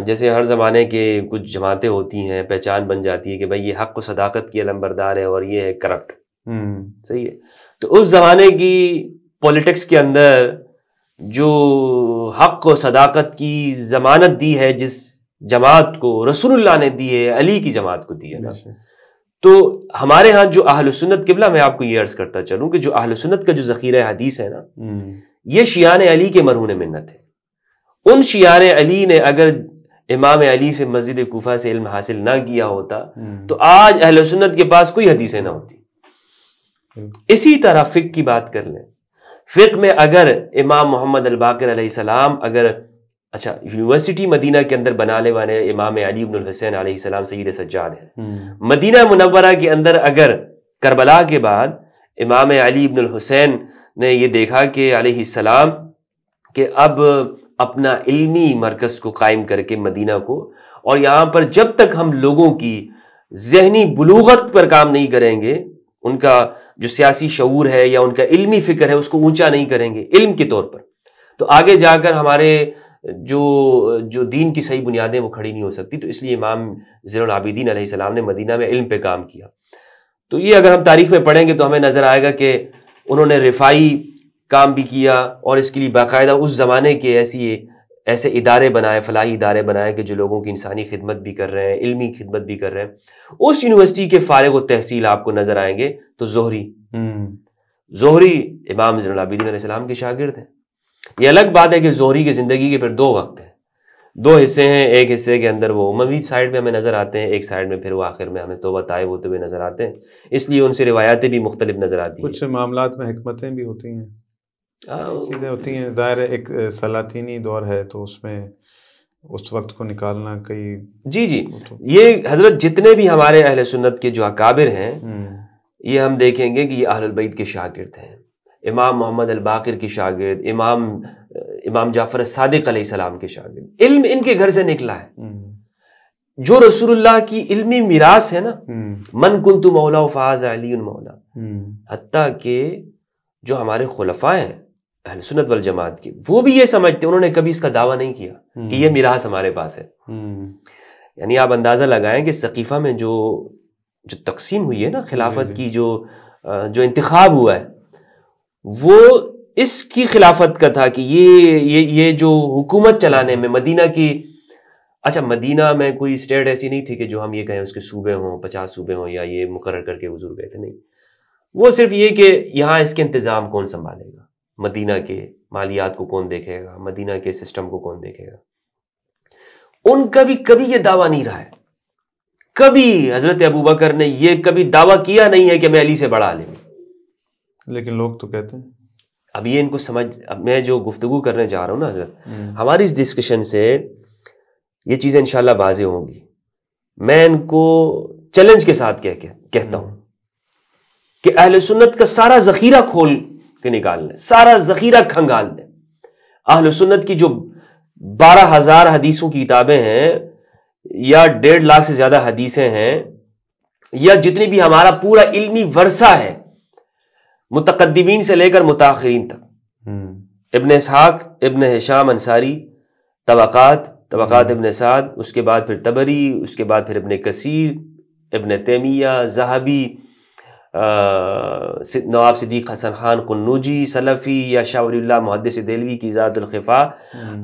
جیسے ہر زمانے کے کچھ جماعتیں ہوتی ہیں، پہچان بن جاتی ہے کہ بھائی یہ حق و صداقت کی علمبردار ہے اور یہ ہے کرپٹ. صحیح ہے. تو اس زمانے کی پولیٹکس کے اندر جو حق و صداقت کی ضمانت دی ہے جس جماعت کو رسول اللہ نے دی ہے، علی کی جماعت کو دی ہے نا. تو ہمارے ہاں جو اہل سنت، قبلہ میں آپ کو یہ عرض کرتا چلوں کہ جو اہل سنت کا جو ذخیرہ حدیث ہے نا، یہ شیعان علی کے مرہون منت ہے. ان شیعان علی نے اگر امام علی سے مسجد کوفہ سے علم حاصل نہ کیا ہوتا تو آج اہل سنت کے پاس کوئی حدیثیں نہ ہوتی. اسی طرح فقہ کی بات کر لیں، فقہ میں اگر امام محمد الباقر علیہ السلام اگر یونیورسٹی مدینہ کے اندر بنانے والے امام علی بن الحسین علیہ السلام سید سجاد ہیں، مدینہ منورہ کے اندر اگر کربلا کے بعد امام علی بن الحسین نے یہ دیکھا کہ علیہ السلام کہ اب اپنا علمی مرکز کو قائم کر کے مدینہ کو، اور یہاں پر جب تک ہم لوگوں کی ذہنی بلوغت پر کام نہیں کریں گے، ان کا جو سیاسی شعور ہے یا ان کا علمی فکر ہے اس کو اونچا نہیں کریں گے علم کے طور پر، تو آگے جا کر ہمارے جو دین کی صحیح بنیادیں وہ کھڑی نہیں ہو سکتی. تو اس لیے امام زین العابدین علیہ السلام نے مدینہ میں علم پہ کام کیا. تو یہ اگر ہم تاریخ میں پڑھیں گے تو ہمیں نظر آئے گا کہ انہوں نے رفاعی کام بھی کیا، اور اس کے لیے باقاعدہ اس زمانے کے ایسے ادارے بنائے، فلاحی ادارے بنائے کہ جو لوگوں کی انسانی خدمت بھی کر رہے ہیں، علمی خدمت بھی کر رہے ہیں. اس یونیورسٹی کے فارغ و تحصیل آپ کو نظر آئیں گے تو زہری امام زین العابدین علیہ السلام کے شاگرد ہیں. یہ الگ بات ہے کہ زہری کی زندگی کے پھر 2 وقت ہیں، 2 حصے ہیں. ایک حصے کے اندر وہ اموی سائڈ میں ہمیں نظر آتے ہیں، ایک سائڈ میں پھر وہ آخر میں ہمیں توبہ طائب ہوتے ہوئے نظر آتے ہیں. اس لیے ان سے روایتیں بھی مختلف نظر آتی ہیں. کچھ معاملات میں حکمتیں بھی ہوتی ہیں، چیزیں ہوتی ہیں. ظاہر ایک سلاطینی دور ہے تو اس میں اس وقت کو نکالنا کئی جی یہ حضرت جتنے بھی ہمارے اہل سنت کے جو اکابر ہیں یہ ہم دیکھیں گے کہ یہ اہل البیت کے شاگرد ہیں. امام محمد الباقر کی شاگرد، امام جعفر الصادق علیہ السلام کے شاگرد. علم ان کے گھر سے نکلا ہے. جو رسول اللہ کی علمی میراث ہے نا، من کنت مولا فہذا علی مولا، حتیٰ کہ جو ہمارے خلفاء ہیں اہل سنت والجماعت کی، وہ بھی یہ سمجھتے، انہوں نے کبھی اس کا دعویٰ نہیں کیا کہ یہ میراث ہمارے پاس ہے. یعنی آپ اندازہ لگائیں کہ سقیفہ میں جو تقسیم ہوئی ہے نا خلافت کی، جو انتخاب ہوا ہے وہ اس کی خلافت کا تھا کہ یہ جو حکومت چلانے میں مدینہ کی، مدینہ میں کوئی اسٹیٹ ایسی نہیں تھی کہ جو ہم یہ کہیں اس کے صوبے ہوں، 50 صوبے ہوں یا یہ مقرر کر کے حضور گئے تھے. نہیں، وہ صرف یہ کہ یہاں اس کے انتظام کون سنبھالے گا، مدینہ کے مالیات کو کون دیکھے گا، مدینہ کے سسٹم کو کون دیکھے گا. ان کا بھی کبھی یہ دعویٰ نہیں رہا ہے. کبھی حضرت ابوبکر نے یہ کبھی دعویٰ کیا نہیں ہے کہ میں علی سے بڑا عالم ہوں. لیکن لوگ تو کہتے ہیں. اب یہ ان کو اب میں جو گفتگو کرنے جا رہا ہوں نا حضرت، ہماری اس ڈسکشن سے یہ چیزیں انشاءاللہ واضح ہوں گی. میں ان کو چیلنج کے ساتھ کہتا ہوں کہ اہل سنت کا سارا ذخیرہ کھول کے نکال لیں، سارا ذخیرہ کھنگال لیں. اہل سنت کی جو 12,000 حدیثوں کی کتابیں ہیں یا 1.5 لاکھ سے زیادہ حدیثیں ہیں، یا جتنی بھی ہمارا پورا علمی ورثہ ہے متقدمین سے لے کر متاخرین تک، ابن اسحاق، ابن ہشام انصاری، طبقات ابن سعد، اس کے بعد پھر طبری، اس کے بعد پھر ابن کثیر، ابن تیمیہ، ذہبی، نواب صدیق حسن خان قنوجی سلفی، یا شاہ ولی اللہ محدث دہلوی کی ذات الخفا،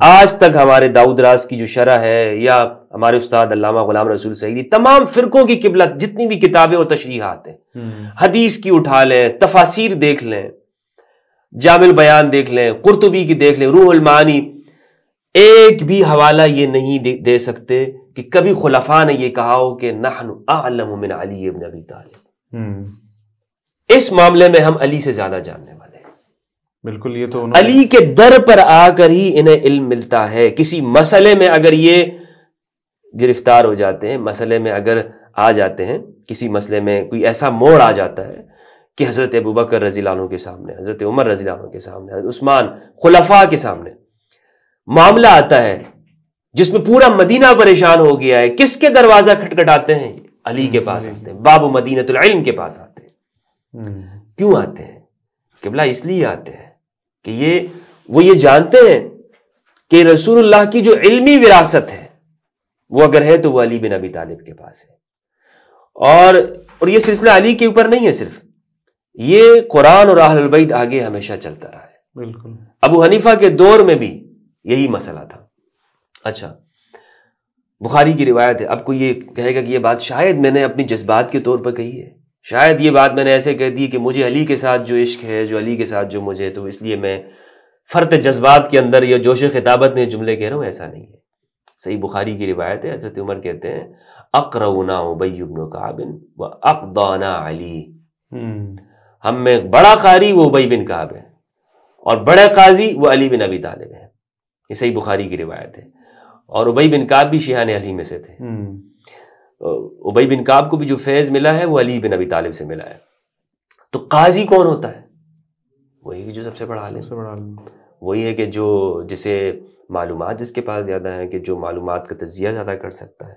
آج تک ہمارے داؤد راز کی جو شرح ہے، یا ہمارے استاد علامہ غلام رسول سعیدی، تمام فرقوں کی قبلت جتنی بھی کتابیں اور تشریحات ہیں، حدیث کی اٹھا لیں، تفاسیر دیکھ لیں، جامع البیان دیکھ لیں، قرطبی کی دیکھ لیں، روح المعانی، ایک بھی حوالہ یہ نہیں دے سکتے کہ کبھی خلفاء نے یہ کہا ہو کہ نحن اعلم من علی ابن ابی طالب، اس معاملے میں ہم علی سے زیادہ جاننے والے ہیں. بالکل. یہ تو علی کے در پر آ کر ہی انہیں علم ملتا ہے. کسی مسئلے میں اگر یہ گرفتار ہو جاتے ہیں، مسئلے میں اگر آ جاتے ہیں، کسی مسئلے میں کوئی ایسا موڑ آ جاتا ہے کہ حضرت ابوبکر رضی اللہ عنہ کے سامنے، حضرت عمر رضی اللہ عنہ کے سامنے، حضرت عثمان، خلفاء کے سامنے معاملہ آتا ہے جس میں پورا مدینہ پریشان ہو گیا ہے، کس کے دروازہ کھٹکھٹاتے ہیں؟ علی کے پاس آتے ہیں، باب مدینۃ العلم کے پاس آتے ہیں. کیوں آتے ہیں قبلہ؟ اس لیے آتے ہیں کہ وہ یہ جانتے ہیں کہ رسول اللہ کی جو علمی وراثت ہے وہ اگر ہے تو وہ علی بن ابی طالب کے پاس ہے. اور یہ سلسلہ علی کے اوپر نہیں ہے صرف، یہ قرآن اور اہل البیت آگے ہمیشہ چلتا رہا ہے. بالکل. ابو حنیفہ کے دور میں بھی یہی مسئلہ تھا. اچھا، بخاری کی روایت ہے. اب کوئی یہ کہے گا کہ یہ بات شاید میں نے اپنی جذبات کے طور پر کہی ہے، شاید یہ بات میں نے ایسے کہہ دی کہ مجھے علی کے ساتھ جو عشق ہے، جو علی کے ساتھ جو مجھے، تو اس لیے میں فرط جذبات کے اندر یا جوش خطابت میں جملے کہہ رہا ہوں. ایسا نہیں ہے. صحیح بخاری کی روایت ہے، حضرت عمر کہتے ہیں اقرؤنا ابی بن کعب واقضانا علی. ہم میں بڑا قاری وہ ابی بن کعب ہے اور بڑا قاضی وہ علی بن ابی طالب ہے. یہ صحیح بخاری کی روایت ہے. اور ابی بن کعب بھی شیعان علی میں سے تھے. ابی بن کعب کو بھی جو فیض ملا ہے وہ علی بن ابی طالب سے ملا ہے. تو قاضی کون ہوتا ہے؟ وہی جو سب سے بڑا عالم، وہی ہے کہ جسے معلومات جس کے پاس زیادہ ہیں، کہ جو معلومات کا تجزیہ زیادہ کر سکتا ہے.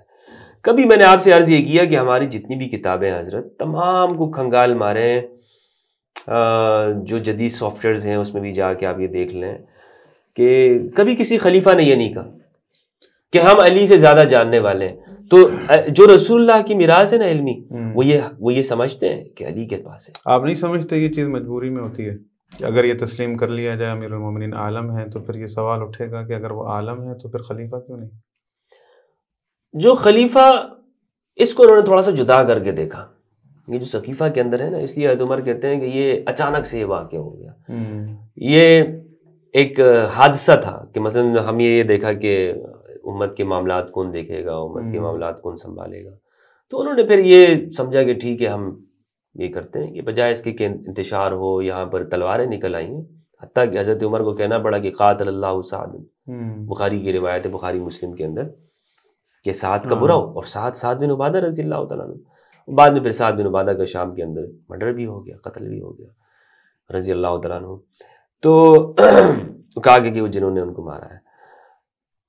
کبھی میں نے آپ سے عرض یہ کیا کہ ہماری جتنی بھی کتابیں حضرت تمام کو کھنگال ماریں، جو جدید سافٹ ویئرز ہیں اس میں بھی جا کے آپ یہ دیکھ لیں کہ کبھی کسی خلیفہ نے یہ نہیں کہا کہ ہم علی سے زیادہ جاننے والے ہیں. تو جو رسول اللہ کی میراث ہے نا علمی، وہ یہ سمجھتے ہیں کہ علی کے پاس ہے. آپ نہیں سمجھتے یہ چیز مجبوری میں ہوتی ہے کہ اگر یہ تسلیم کر لیا جائے امیر المومنین عالم ہیں، تو پھر یہ سوال اٹھے گا کہ اگر وہ عالم ہے تو پھر خلیفہ کیوں نہیں؟ جو خلیفہ، اس کو انہوں نے تھوڑا سا جدا کر کے دیکھا. یہ جو سقیفہ کے اندر ہے نا، اس لیے حضرت عمر کہتے ہیں کہ یہ اچانک سے یہ واقع ہو گیا. یہ ایک حادثہ تھا کہ مثلا ہم یہ دیکھا کہ امت کے معاملات کون دیکھے گا، امت کے معاملات کون سنبھالے گا. تو انہوں نے پھر یہ سمجھا کہ ٹھیک ہے، ہم یہ کرتے ہیں کہ بجائے اس کے کہ انتشار ہو، یہاں پر تلواریں نکل آئی ہیں. حتیٰ کہ حضرت عمر کو کہنا پڑا کہ قاتل اللہ سعد. بخاری کی روایت ہے، بخاری مسلم کے اندر، کہ سعد کا برا ہو. اور سعد بن عبادہ رضی اللہ تعالیٰ عنہ، بعد میں پھر سعد بن عبادہ کا شام کے اندر مرڈر بھی ہو گیا، قتل بھی ہو گیا رضی اللہ تعالیٰ عنہ. تو کہا کہ وہ جنہوں نے ان کو مارا ہے،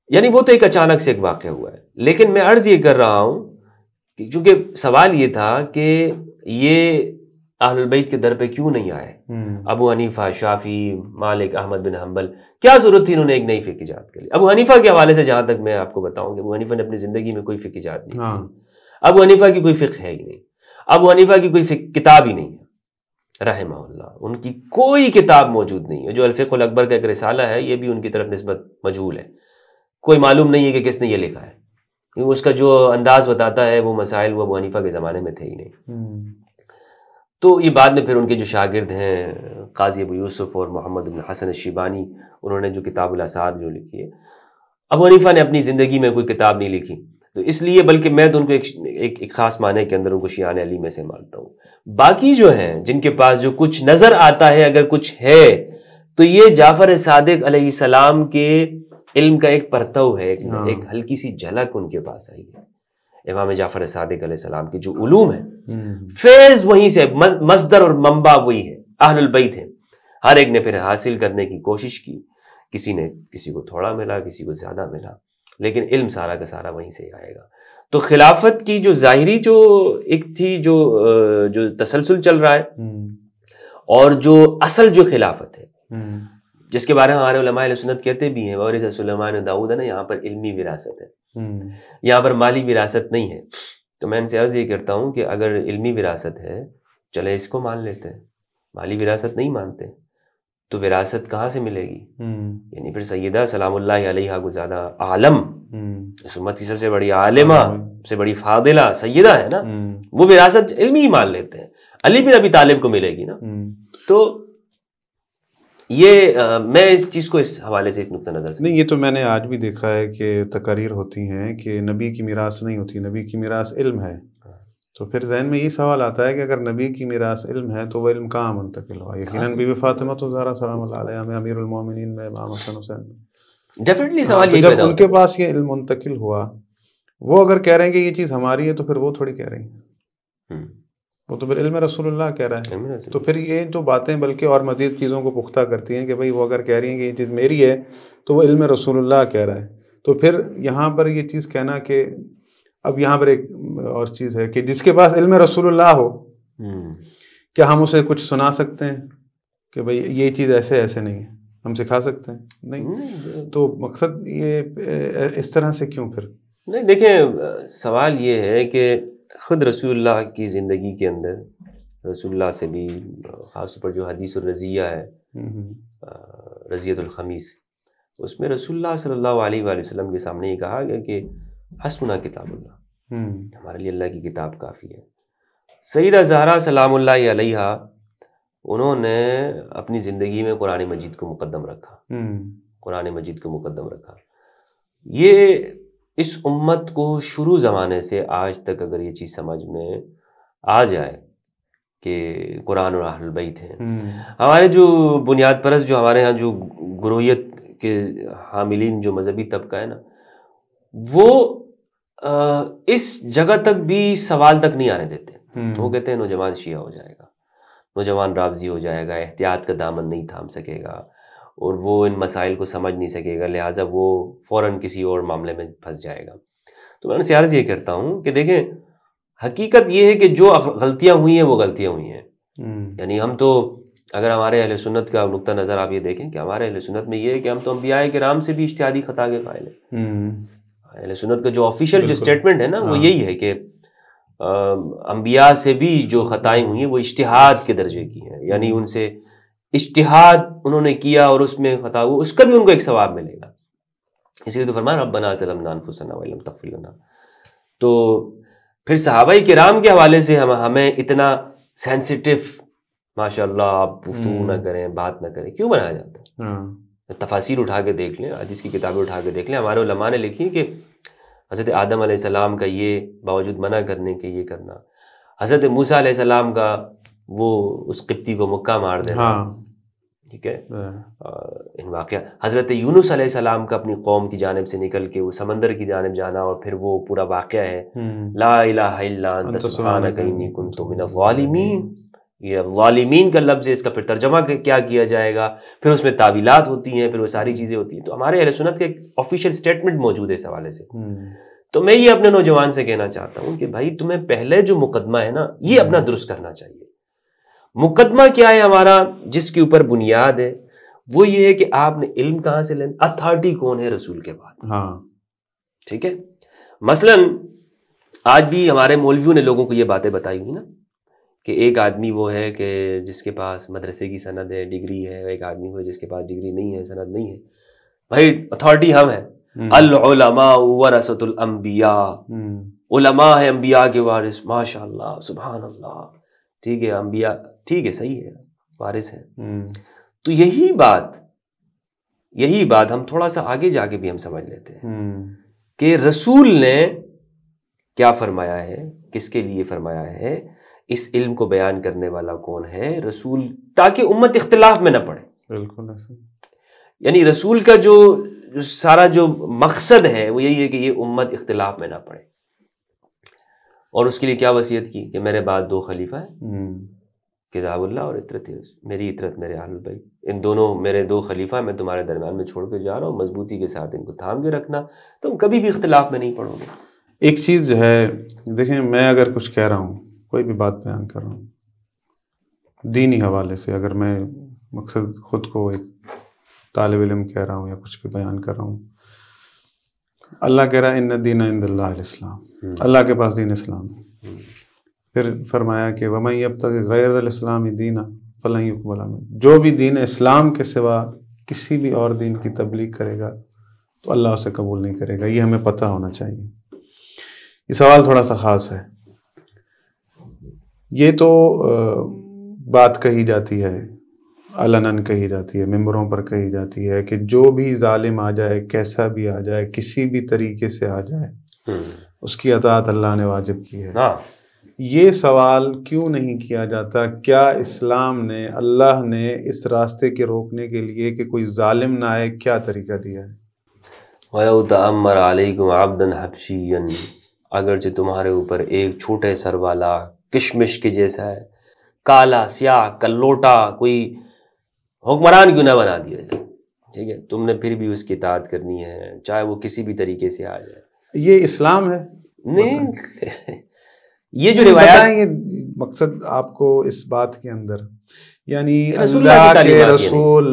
یعنی وہ تو ایک اچانک سے ایک واقعہ ہوا ہے. لیکن میں عرض یہ کر رہا ہوں کہ چونکہ سوال یہ تھا کہ یہ اہل البیت کے در پہ کیوں نہیں آئے؟ ابو حنیفہ، شافعی، مالک، احمد بن حنبل، کیا ضرورت تھی انہوں نے ایک نئی فقہ ایجاد کر لی؟ ابو حنیفہ کے حوالے سے جہاں تک میں آپ کو بتاؤں کہ ابو حنیفہ نے اپنی زندگی میں کوئی فقہ ایجاد نہیں کی. ابو حنیفہ کی کوئی فقہ ہے ہی نہیں، ابو حنیفہ کی کوئی کتاب ہی نہیں ہے رحمہ اللہ. ان کی کوئی کتاب موجود نہیں ہے. جو الفقہ الاکبر کا ایک رسالہ ہے، یہ بھی ان کی طرف نسبت مجہول ہے. کوئی معلوم نہیں ہے کہ کس نے یہ لکھا ہے، کیونکہ اس کا جو انداز بتاتا ہے وہ مسائل وہ ابو حنیفہ کے زمانے میں تھے ہی نہیں. تو یہ بعد میں پھر ان کے جو شاگرد ہیں قاضی ابو یوسف اور محمد بن حسن الشیبانی، انہوں نے جو کتاب الاثار جو لکھی ہے، ابو حنیفہ نے اپنی زندگی میں کوئی کتاب نہیں لکھی. تو اس لیے بلکہ میں تو ان کو ایک خاص معنی کے اندر ان کو شیعان علی میں سے مانتا ہوں. باقی جو ہیں جن کے پاس جو کچھ نظر آتا ہے، اگر کچھ ہے تو یہ جعفر صادق علیہ السلام کے علم کا ایک پرتو ہے، ایک ہلکی سی جھلک ان کے پاس آئی ہے. امام جعفر صادق علیہ السلام کی جو علوم ہے، فیض وہیں سے، مصدر اور منبع وہی ہے، اہل البیت ہیں. ہر ایک نے پھر حاصل کرنے کی کوشش کی، کسی کو تھوڑا ملا، کسی کو زیادہ ملا، لیکن علم سارا کا سارا وہیں سے آئے گا. تو خلافت کی جو ظاہری جو ایک تھی، جو تسلسل چل رہا ہے، اور جو اصل جو خلافت ہے، جس کے بارے میں ہمارے علماء اہل سنت کہتے بھی ہیں وارث سلیمان داؤد ہے نا، یہاں پر علمی وراثت ہے، یہاں پر مالی وراثت نہیں ہے. تو میں ان سے عرض یہ کرتا ہوں کہ اگر علمی وراثت ہے، چلے اس کو مان لیتے ہیں، مالی وراثت نہیں مانتے تو وراثت کہاں سے ملے گی؟ یعنی پھر سیدہ سلام اللہ علیہا کو زیادہ عالم، اس امت کی سب سے بڑی عالمہ، سب سے بڑی فاضلہ سیدہ ہے نا، وہ وراثت علمی ہی مان لیتے ہیں، علی بن ابی طالب کو ملے گی نا. تو یہ میں اس چیز کو اس حوالے سے، اس نقطہ نظر سے نہیں، یہ تو میں نے آج بھی دیکھا ہے کہ تقاریر ہوتی ہیں کہ نبی کی میراث نہیں ہوتی، نبی کی میراث علم ہے. تو پھر ذہن میں یہ سوال آتا ہے کہ اگر نبی کی میراث علم ہے تو وہ علم کہاں منتقل ہوا؟ یقیناً بی بی فاطمہ تو زہرا سلام اللہ علیہا میں، امیر المومنین میں، امام حسن حسین میں، ڈیفینیٹلی سوال یہی جب پیدا ان ہوتا کے پاس یہ علم منتقل ہوا، وہ اگر کہہ رہے ہیں کہ یہ چیز ہماری ہے تو پھر وہ تھوڑی کہہ رہی ہیں، وہ تو پھر علم رسول اللہ کہہ رہا ہے. تو پھر یہ جو باتیں بلکہ اور مزید چیزوں کو پختہ کرتی ہیں کہ بھئی وہ اگر کہہ رہی ہیں کہ یہ چیز میری ہے تو وہ علم رسول اللہ کہہ رہا ہے. تو پھر یہاں پر یہ چیز کہنا کہ اب یہاں پر ایک اور چیز ہے کہ جس کے پاس علم رسول اللہ ہو کیا ہم اسے کچھ سنا سکتے ہیں کہ بھئی یہ چیز ایسے ایسے نہیں ہے، ہم سکھا سکتے ہیں؟ نہیں. تو مقصد یہ اس طرح سے کیوں پھر؟ نہیں دیکھیں، سوال یہ ہے کہ خود رسول اللہ کی زندگی کے اندر رسول اللہ سے بھی خاص طور پر جو حدیث الرزیہ ہے، رزیۃ الخمیس، اس میں رسول اللہ صلی اللہ علیہ وآلہ وسلم کے سامنے یہ کہا گیا کہ حسبنا کتاب اللہ، ہمارے لیے اللہ کی کتاب کافی ہے. سیدہ زہرا سلام اللہ علیہا، انہوں نے اپنی زندگی میں قرآن مجید کو مقدم رکھا، قرآن مجید کو مقدم رکھا. یہ اس امت کو شروع زمانے سے آج تک اگر یہ چیز سمجھ میں آ جائے کہ قرآن اور اہل البیت ہیں، ہمارے جو بنیاد پرست جو ہمارے ہاں جو گروہیت کے حاملین جو مذہبی طبقہ ہے نا، وہ اس جگہ تک بھی سوال تک نہیں آنے دیتے. وہ کہتے ہیں نوجوان شیعہ ہو جائے گا، نوجوان رافضی ہو جائے گا، احتیاط کا دامن نہیں تھام سکے گا اور وہ ان مسائل کو سمجھ نہیں سکے گا، لہٰذا وہ فوراً کسی اور معاملے میں پھنس جائے گا. تو میں ان سے عرض یہ کرتا ہوں کہ دیکھیں، حقیقت یہ ہے کہ جو غلطیاں ہوئی ہیں وہ غلطیاں ہوئی ہیں. یعنی ہم تو اگر ہمارے اہل سنت کا نقطہ نظر آپ یہ دیکھیں کہ ہمارے اہل سنت میں یہ ہے کہ ہم تو انبیاء کرام سے بھی اجتہادی خطا کے قائل ہیں. اہل سنت کا جو آفیشیل جو اسٹیٹمنٹ ہے نا وہ یہی ہے کہ انبیاء سے بھی جو خطائیں ہوئی ہیں وہ اجتہاد کے درجے کی ہیں، یعنی ان سے اجتہاد انہوں نے کیا اور اس میں خطا ہوا، اس کا بھی ان کو ایک ثواب ملے گا. اس لیے تو فرمایا ربنا ظلمنا انفسنا وان لم تغفر لنا. تو پھر صحابہ کرام کے حوالے سے ہمیں اتنا سینسیٹیو ماشاء اللہ آپ گفتگو نہ کریں، بات نہ کریں، کیوں بنایا جاتا ہے؟ تفاسیر اٹھا کے دیکھ لیں، حدیث کی کتابیں اٹھا کے دیکھ لیں. ہمارے علماء نے لکھی کہ حضرت آدم علیہ السلام کا یہ باوجود منع کرنے کے یہ کرنا، حضرت موسیٰ علیہ السلام کا وہ اس قبطی کو مکہ مار دینا، ٹھیک ہے، ان واقعہ حضرت یونس علیہ السلام کا اپنی قوم کی جانب سے نکل کے وہ سمندر کی جانب جانا، اور پھر وہ پورا واقعہ ہے لا الہ الا انت سبحانک انی کنت من الظالمین. یہ ظالمین کا لفظ ہے، اس کا پھر ترجمہ کیا کیا جائے گا، پھر اس میں تعویلات ہوتی ہیں، پھر وہ ساری چیزیں ہوتی ہیں. تو ہمارے اہل سنت کا ایک آفیشیل اسٹیٹمنٹ موجود ہے اس حوالے سے. تو میں یہ اپنے نوجوان سے کہنا چاہتا ہوں کہ بھائی تمہیں پہلے جو مقدمہ ہے نا یہ اپنا درست کرنا چاہیے. مقدمہ کیا ہے ہمارا جس کے اوپر بنیاد ہے؟ وہ یہ ہے کہ آپ نے علم کہاں سے لینا، اتھارٹی کون ہے رسول کے بعد. ٹھیک ہے، مثلاً آج بھی ہمارے مولویوں نے لوگوں کو یہ باتیں بتائی ہوئی نا کہ ایک آدمی وہ ہے کہ جس کے پاس مدرسے کی سند ہے، ڈگری ہے، ایک آدمی وہ ہے جس کے پاس ڈگری نہیں ہے، سند نہیں ہے. بھائی اتھارٹی ہم ہیں، العلماء ورثۃ الانبیاء، علماء ہیں انبیاء کے وارث. ماشاء اللہ، سبحان اللہ، ٹھیک ہے، انبیاء ٹھیک ہے، صحیح ہے، وارث ہیں. تو یہی بات ہم تھوڑا سا آگے جا کے بھی ہم سمجھ لیتے ہیں کہ رسول نے کیا فرمایا ہے، کس کے لیے فرمایا ہے، اس علم کو بیان کرنے والا کون ہے رسول، تاکہ امت اختلاف میں نہ پڑے. بالکل ایسے، یعنی رسول کا جو سارا جو مقصد ہے وہ یہی ہے کہ یہ امت اختلاف میں نہ پڑے. اور اس کے لیے کیا وصیت کی کہ میرے بعد 2 خلیفہ ہیں، کتاب اللہ اور عطرت، میری عطرت میرے اہل البیت، ان دونوں میرے 2 خلیفہ میں تمہارے درمیان میں چھوڑ کے جا رہا ہوں، مضبوطی کے ساتھ ان کو تھام کے رکھنا، تم کبھی بھی اختلاف میں نہیں پڑو گے. ایک چیز جو ہے دیکھیں، میں اگر کچھ کہہ رہا ہوں، کوئی بھی بات بیان کر رہا ہوں دینی حوالے سے، اگر میں مقصد خود کو ایک طالب علم کہہ رہا ہوں یا کچھ بھی بیان کر رہا ہوں، اللہ کہہ رہا ہے ان الدین عند اللہ الاسلام، اللہ کے پاس دین اسلام ہے. پھر فرمایا کہ وَمَن يَبْتَغِ غَيْرَ الْإِسْلَامِ دِينًا فَلَن يُقْبَلَ مِنْهُ، جو بھی دین اسلام کے سوا کسی بھی اور دین کی تبلیغ کرے گا تو اللہ اسے قبول نہیں کرے گا. یہ ہمیں پتہ ہونا چاہیے. یہ سوال تھوڑا سا خاص ہے. یہ تو بات کہی جاتی ہے، علناً کہی جاتی ہے، ممبروں پر کہی جاتی ہے کہ جو بھی ظالم آ جائے، کیسا بھی آ جائے، کسی بھی طریقے سے آ جائے، اس کی اطاعت اللہ نے واجب کی ہے. یہ سوال کیوں نہیں کیا جاتا کیا اسلام نے، اللہ نے اس راستے کے روکنے کے لیے کہ کوئی ظالم نہ آئے کیا طریقہ دیا ہے؟ وَلَوْ تَأَمَّرَ عَلَيْكُمْ عَبْدًا حَبْشِيًّا، اگرچہ تمہارے اوپر ایک چھوٹے سر والا کشمش کے جیسا ہے، کالا سیاہ کلوٹا کوئی حکمران کیوں نہ بنا دیا جائے، ٹھیک ہے، تم نے پھر بھی اس کی اطاعت کرنی ہے چاہے وہ کسی بھی طریقے سے آ جائے۔ یہ اسلام ہے؟ نہیں یہ جو روایات، یہ مقصد آپ کو اس بات کے اندر، یعنی رسول اللہ کے رسول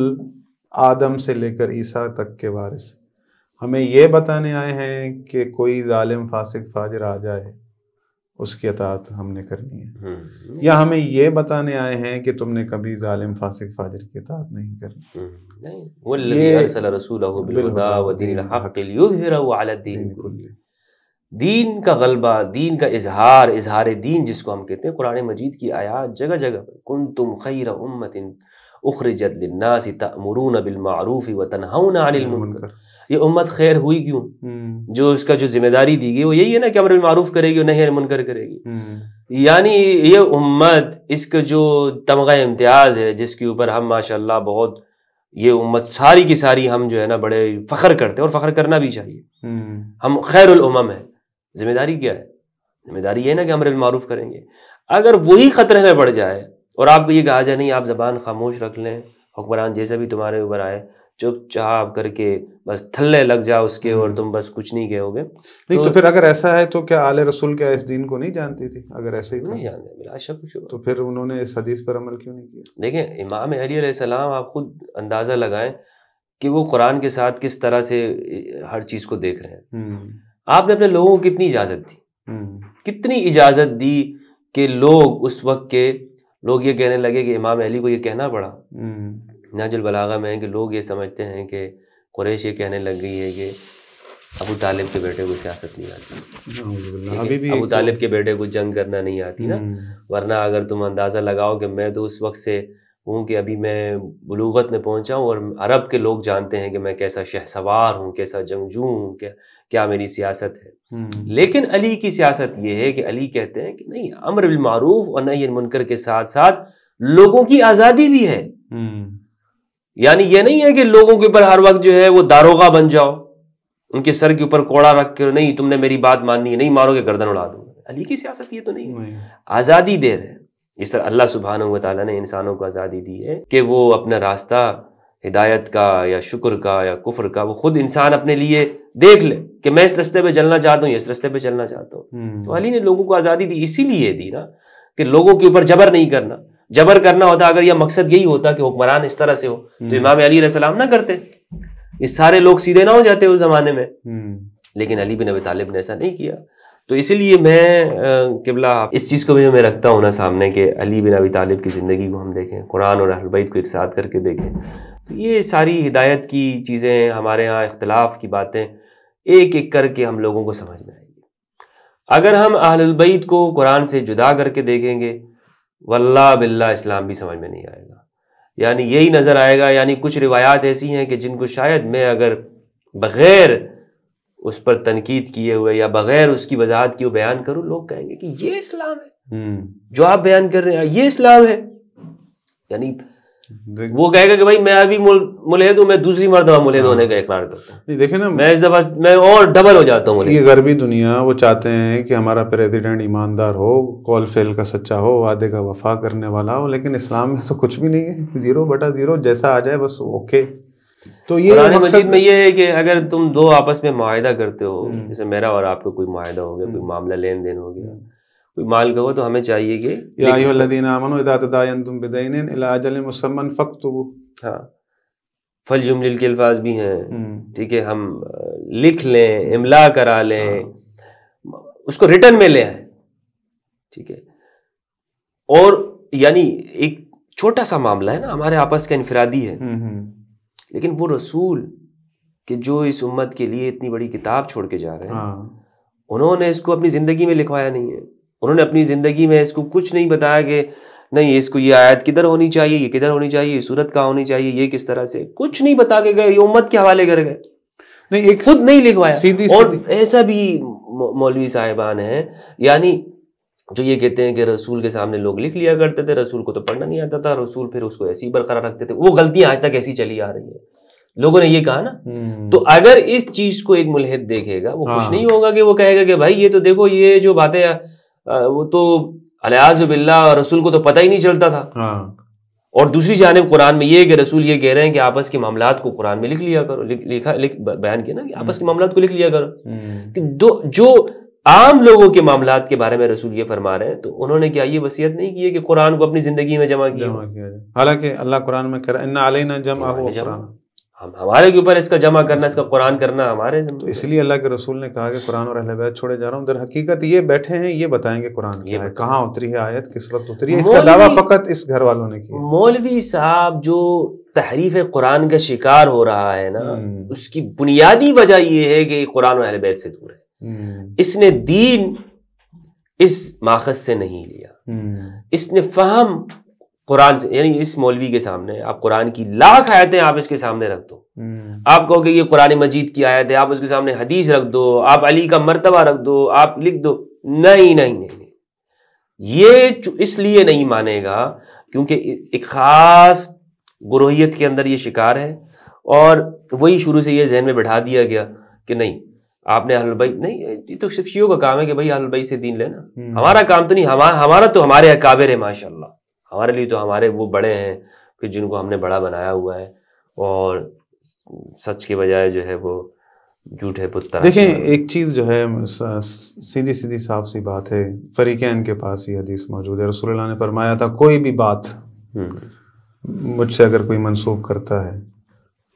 آدم سے لے کر عیسیٰ تک کے وارث ہمیں یہ بتانے آئے ہیں کہ کوئی ظالم فاسق فاجر آ جائے اس کی اطاعت ہم نے کرنی ہے، یا ہمیں یہ بتانے آئے ہیں کہ تم نے کبھی ظالم فاسق فاجر کی اطاعت نہیں کرنی؟ نہیں، وَالَّذِي أَرْسَلَ رَسُولَهُ بِالْهُدَىٰ وَدِينِ الْحَقِّ لِيُظْهِرَهُ عَلَى الدِّينِ كُلِّهِ۔ دین کا غلبہ، دین کا اظہار دین جس کو ہم کہتے ہیں، قرآن مجید کی آیات جگہ جگہ پر کنتم خیر امت اخرجت للناس تأمرون بالمعروف وتنہون عن المنکر، یہ امت خیر ہوئی کیوں؟ جو اس کا جو ذمہ داری دی گئی وہ یہی ہے نا کہ امر بالمعروف کرے گی اور نہی عن المنکر کرے گی، یعنی یہ امت، اس کا جو تمغہ امتیاز ہے جس کے اوپر ہم ماشاءاللہ بہت، یہ امت ساری کی ساری ہم جو ہے نا بڑے فخر کرتے ہیں اور فخر کرنا بھی چاہیے، ہم خیر الامم ہیں۔ ذمہ داری کیا ہے؟ ذمہ داری یہ ہے نا کہ امر بالمعروف کریں گے۔ اگر وہی خطرے میں پڑ جائے اور آپ کو یہ کہا جائے نہیں آپ زبان خاموش رکھ لیں، حکمران جیسا بھی تمہارے اوپر آئے چپ چاپ کر کے بس تھلے لگ جاؤ اس کے اور تم بس کچھ نہیں کہو گے، نہیں تو پھر اگر ایسا ہے تو کیا آل رسول کیا اس دین کو نہیں جانتی تھی؟ اگر ایسا ہی نہیں جانتے بلا شک تو پھر انہوں نے اس حدیث پر عمل کیوں نہیں کیا؟ دیکھیں امام علی علیہ السلام، آپ خود اندازہ لگائیں کہ وہ قرآن کے ساتھ کس طرح سے ہر چیز کو دیکھ رہے ہیں۔ آپ نے اپنے لوگوں کو کتنی اجازت دی، کتنی اجازت دی کہ لوگ اس وقت کے لوگ یہ کہنے لگے کہ امام علی کو یہ کہنا پڑا، نہج البلاغہ میں ہے کہ لوگ یہ سمجھتے ہیں کہ قریش یہ کہنے لگ گئی ہے کہ ابو طالب کے بیٹے کو سیاست نہیں آتی، ابو طالب کے بیٹے کو جنگ کرنا نہیں آتی نا، ورنہ اگر تم اندازہ لگاؤ کہ میں تو اس وقت سے ہوں کہ ابھی میں بلوغت میں پہنچا ہوں اور عرب کے لوگ جانتے ہیں کہ میں کیسا شہسوار ہوں، کیسا جنگجو ہوں، کیا میری سیاست ہے، لیکن علی کی سیاست یہ ہے کہ علی کہتے ہیں کہ نہیں، امر بالمعروف اور نہی عن المنکر کے ساتھ ساتھ لوگوں کی آزادی بھی ہے، یعنی یہ نہیں ہے کہ لوگوں کے اوپر ہر وقت جو ہے وہ داروغہ بن جاؤ، ان کے سر کے اوپر کوڑا رکھ کے نہیں تم نے میری بات ماننی ہے، نہیں مارو گے گردن اڑا دوں گا۔ علی کی سیاست یہ تو نہیں ہے، آزادی دے رہے ہیں، جس طرح اللہ سبحانہ و تعالیٰ نے انسانوں کو آزادی دی ہے کہ وہ اپنا راستہ ہدایت کا یا شکر کا یا کفر کا وہ خود انسان اپنے لیے دیکھ لے کہ میں اس راستے پہ چلنا چاہتا ہوں یا اس راستے پہ چلنا چاہتا ہوں۔ تو علی نے لوگوں کو آزادی دی، اسی لیے دی نا کہ لوگوں کے اوپر جبر نہیں کرنا، جبر کرنا ہوتا اگر یہ مقصد یہی ہوتا کہ حکمران اس طرح سے ہو تو امام علی علیہ السلام نہ کرتے، یہ سارے لوگ سیدھے نہ ہو جاتے اس زمانے میں، لیکن علی بن ابی طالب نے ایسا نہیں کیا۔ تو اسی لیے میں قبلہ اس چیز کو بھی میں رکھتا ہوں نا سامنے کہ علی بن ابی طالب کی زندگی کو ہم دیکھیں، قرآن اور اہل بیت کو ایک ساتھ کر کے دیکھیں، تو یہ ساری ہدایت کی چیزیں، ہمارے ہاں اختلاف کی باتیں ایک ایک کر کے ہم لوگوں کو سمجھ میں آئیں گی۔ اگر ہم اہل البیت کو قرآن سے جدا کر کے دیکھیں گے واللہ باللہ اسلام بھی سمجھ میں نہیں آئے گا، یعنی یہی نظر آئے گا، یعنی کچھ روایات ایسی ہیں کہ جن کو شاید میں اگر بغیر اس پر تنقید کیے ہوئے یا بغیر اس کی وضاحت کیے بیان کروں، لوگ کہیں گے کہ یہ اسلام ہے جو آپ بیان کر رہے ہیں، یہ اسلام ہے، یعنی وہ کہے گا کہ بھائی میں ابھی ملحد ہوں، میں دوسری مرتبہ ملحد ہونے کا اقرار کرتا ہوں، دیکھیں نا میں اور ڈبل ہو جاتا ہوں۔ یہ غربی دنیا وہ چاہتے ہیں کہ ہمارا پریزیڈنٹ ایماندار ہو، قول فعل کا سچا ہو، وعدے کا وفا کرنے والا ہو، لیکن اسلام میں تو کچھ بھی نہیں ہے، 0/0 جیسا آ جائے بس اوکے۔ تو یہ قرآن مجید میں یہ ہے کہ اگر تم دو آپس میں معاہدہ کرتے ہو، جیسے میرا اور آپ کا کوئی معاہدہ ہو گیا، کوئی معاملہ لین دین ہو گیا، کوئی مال کا ہو، تو ہمیں چاہیے کہ یا ایھا الذین آمنوا اذا تداینتم بدین الی اجل مسمى فاکتبوا، ہاں فلیملل کے الفاظ بھی ہیں، ٹھیک ہے، ہم لکھ لیں، املا کرا لیں، اس کو ریٹن میں لے آئیں، ٹھیک ہے، اور یعنی ایک چھوٹا سا معاملہ ہے نا ہمارے آپس کا انفرادی ہے، لیکن وہ رسول کہ جو اس امت کے لیے اتنی بڑی کتاب چھوڑ کے جا رہے ہیں، انہوں نے اس کو اپنی زندگی میں لکھوایا نہیں ہے، انہوں نے اپنی زندگی میں اس کو کچھ نہیں بتایا کہ نہیں اس کو یہ آیت کدھر ہونی چاہیے، یہ کدھر ہونی چاہیے، یہ صورت کہاں ہونی چاہیے، یہ کس طرح سے، کچھ نہیں بتا کے گئے، یہ امت کے حوالے کر گئے، نہیں خود نہیں لکھوایا۔ اور ایسا بھی مولوی صاحبان ہیں، یعنی جو یہ کہتے ہیں کہ رسول کے سامنے لوگ لکھ لیا کرتے تھے، رسول کو تو پڑھنا نہیں آتا تھا، رسول پھر اس کو ایسی برقرار رکھتے تھے، وہ غلطیاں آج تک ایسی چلی آ رہی ہیں، لوگوں نے یہ کہا نا. تو اگر اس چیز کو ایک ملحد دیکھے گا وہ خوش نہیں ہوگا کہ وہ کہے گا کہ بھائی یہ تو دیکھو یہ جو باتیں وہ تو الیاذ باللہ رسول کو تو پتہ ہی نہیں چلتا تھا. اور دوسری جانب قرآن میں یہ ہے کہ رسول یہ کہہ رہے ہیں کہ آپس کے معاملات کو قرآن میں لکھ لیا کرو، بیان کیا نا کہ آپس کے معاملات کو لکھ لیا کرو. کہ جو عام لوگوں کے معاملات کے بارے میں رسول یہ فرما رہے ہیں، تو انہوں نے کیا یہ وصیت نہیں کی ہے کہ قرآن کو اپنی زندگی میں جمع کیا؟ حالانکہ اللہ قرآن میں کہہ رہا ہے اِنَّ عَلَيْنَا جَمْعَهُ وَقُرْآنَهُ، ہمارے کے اوپر اس کا جمع کرنا، اس کا قرآن کرنا ہمارے ذمہ. تو اس لیے اللہ کے رسول نے کہا کہ قرآن اور اہل بیت چھوڑے جا رہا ہوں. در حقیقت یہ بیٹھے ہیں، یہ بتائیں گے قرآن کیا ہے، کہاں اتری ہے آیت، کس وقت اتری ہے، اس کا دعویٰ فقط اس گھر والوں نے کیا. مولوی صاحب جو تحریف قرآن کا شکار ہو رہا ہے نا، اس کی بنیادی وجہ یہ ہے کہ قرآن اور اہل بیت سے دور ہے. اس نے دین اس ماخذ سے نہیں لیا، اس نے فہم قرآن سے، یعنی اس مولوی کے سامنے آپ قرآن کی لاکھ آیتیں آپ اس کے سامنے رکھ دو، آپ کہو کہ یہ قرآن مجید کی آیت ہے، آپ اس کے سامنے حدیث رکھ دو، آپ علی کا مرتبہ رکھ دو، آپ لکھ دو، نہیں، یہ اس لیے نہیں مانے گا کیونکہ ایک خاص گروہیت کے اندر یہ شکار ہے، اور وہی شروع سے یہ ذہن میں بٹھا دیا گیا کہ نہیں آپ نے اہل بیت نہیں، یہ تو صرف شیعوں کا کام ہے کہ بھائی اہل بیت سے دین لینا، ہمارا کام تو نہیں، ہمارا تو ہمارے اکابر ہیں ماشاءاللہ، ہمارے لیے تو ہمارے وہ بڑے ہیں کہ جن کو ہم نے بڑا بنایا ہوا ہے، اور سچ کے بجائے جو ہے وہ جھوٹے پتر. دیکھیں ایک چیز جو ہے سیدھی صاف سی بات ہے، فریقین کے پاس یہ حدیث موجود ہے، رسول اللہ نے فرمایا تھا کوئی بھی بات مجھ سے اگر کوئی منسوخ کرتا ہے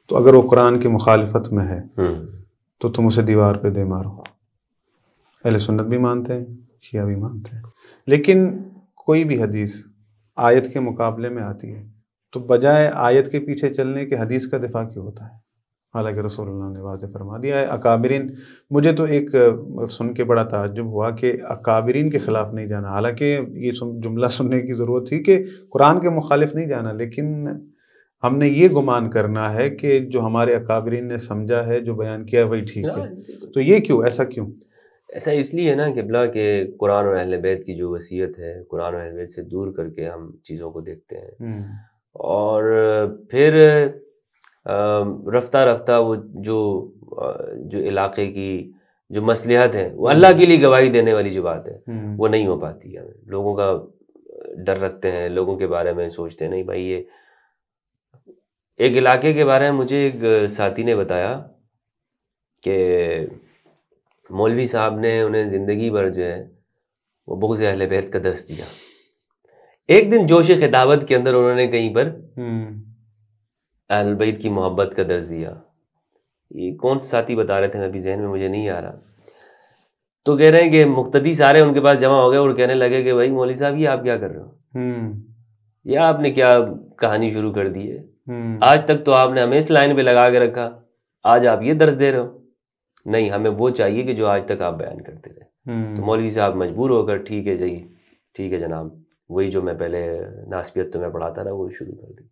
تو اگر وہ قرآن کی مخالفت میں ہے تو تم اسے دیوار پہ دے مارو. اہل سنت بھی مانتے ہیں، شیعہ بھی مانتے ہیں، لیکن کوئی بھی حدیث آیت کے مقابلے میں آتی ہے تو بجائے آیت کے پیچھے چلنے کے حدیث کا دفاع کیوں ہوتا ہے؟ حالانکہ رسول اللہ نے واضح فرما دیا ہے اکابرین. مجھے تو ایک سن کے بڑا تعجب ہوا کہ اکابرین کے خلاف نہیں جانا، حالانکہ یہ جملہ سننے کی ضرورت تھی کہ قرآن کے مخالف نہیں جانا، لیکن ہم نے یہ گمان کرنا ہے کہ جو ہمارے اکابرین نے سمجھا ہے، جو بیان کیا ہے وہی ٹھیک ہے. تو یہ کیوں، ایسا کیوں؟ ایسا اس لیے ہے نا قبلہ کہ قرآن اور اہل بیت کی جو وصیت ہے، قرآن اور اہل بیت سے دور کر کے ہم چیزوں کو دیکھتے ہیں، اور پھر رفتہ رفتہ وہ جو علاقے کی جو مصلحت ہے، وہ اللہ کے لیے گواہی دینے والی جو بات ہے وہ نہیں ہو پاتی ہے. لوگوں کا ڈر رکھتے ہیں، لوگوں کے بارے میں سوچتے ہیں نہیں بھائی. یہ ایک علاقے کے بارے میں مجھے ایک ساتھی نے بتایا کہ مولوی صاحب نے انہیں زندگی بھر جو ہے وہ بغض اہل بیت کا درس دیا. ایک دن جوش خطابت کے اندر انہوں نے کہیں پر اہل بیت کی محبت کا درس دیا. یہ کون سے ساتھی بتا رہے تھے، ابھی ذہن میں مجھے نہیں آ رہا. تو کہہ رہے ہیں کہ مقتدی سارے ان کے پاس جمع ہو گئے اور کہنے لگے کہ بھائی مولوی صاحب یہ آپ کیا کر رہے ہو، یہ آپ نے کیا کہانی شروع کر دی ہے، آج تک تو آپ نے ہمیں اس لائن پہ لگا کے رکھا، آج آپ یہ درس دے رہے ہو. نہیں، ہمیں وہ چاہیے کہ جو آج تک آپ بیان کرتے رہے. تو مولوی صاحب مجبور ہو کر ٹھیک ہے جی، ٹھیک ہے جناب، وہی جو میں پہلے ناسبیت تو میں پڑھاتا رہا وہی شروع کر دی.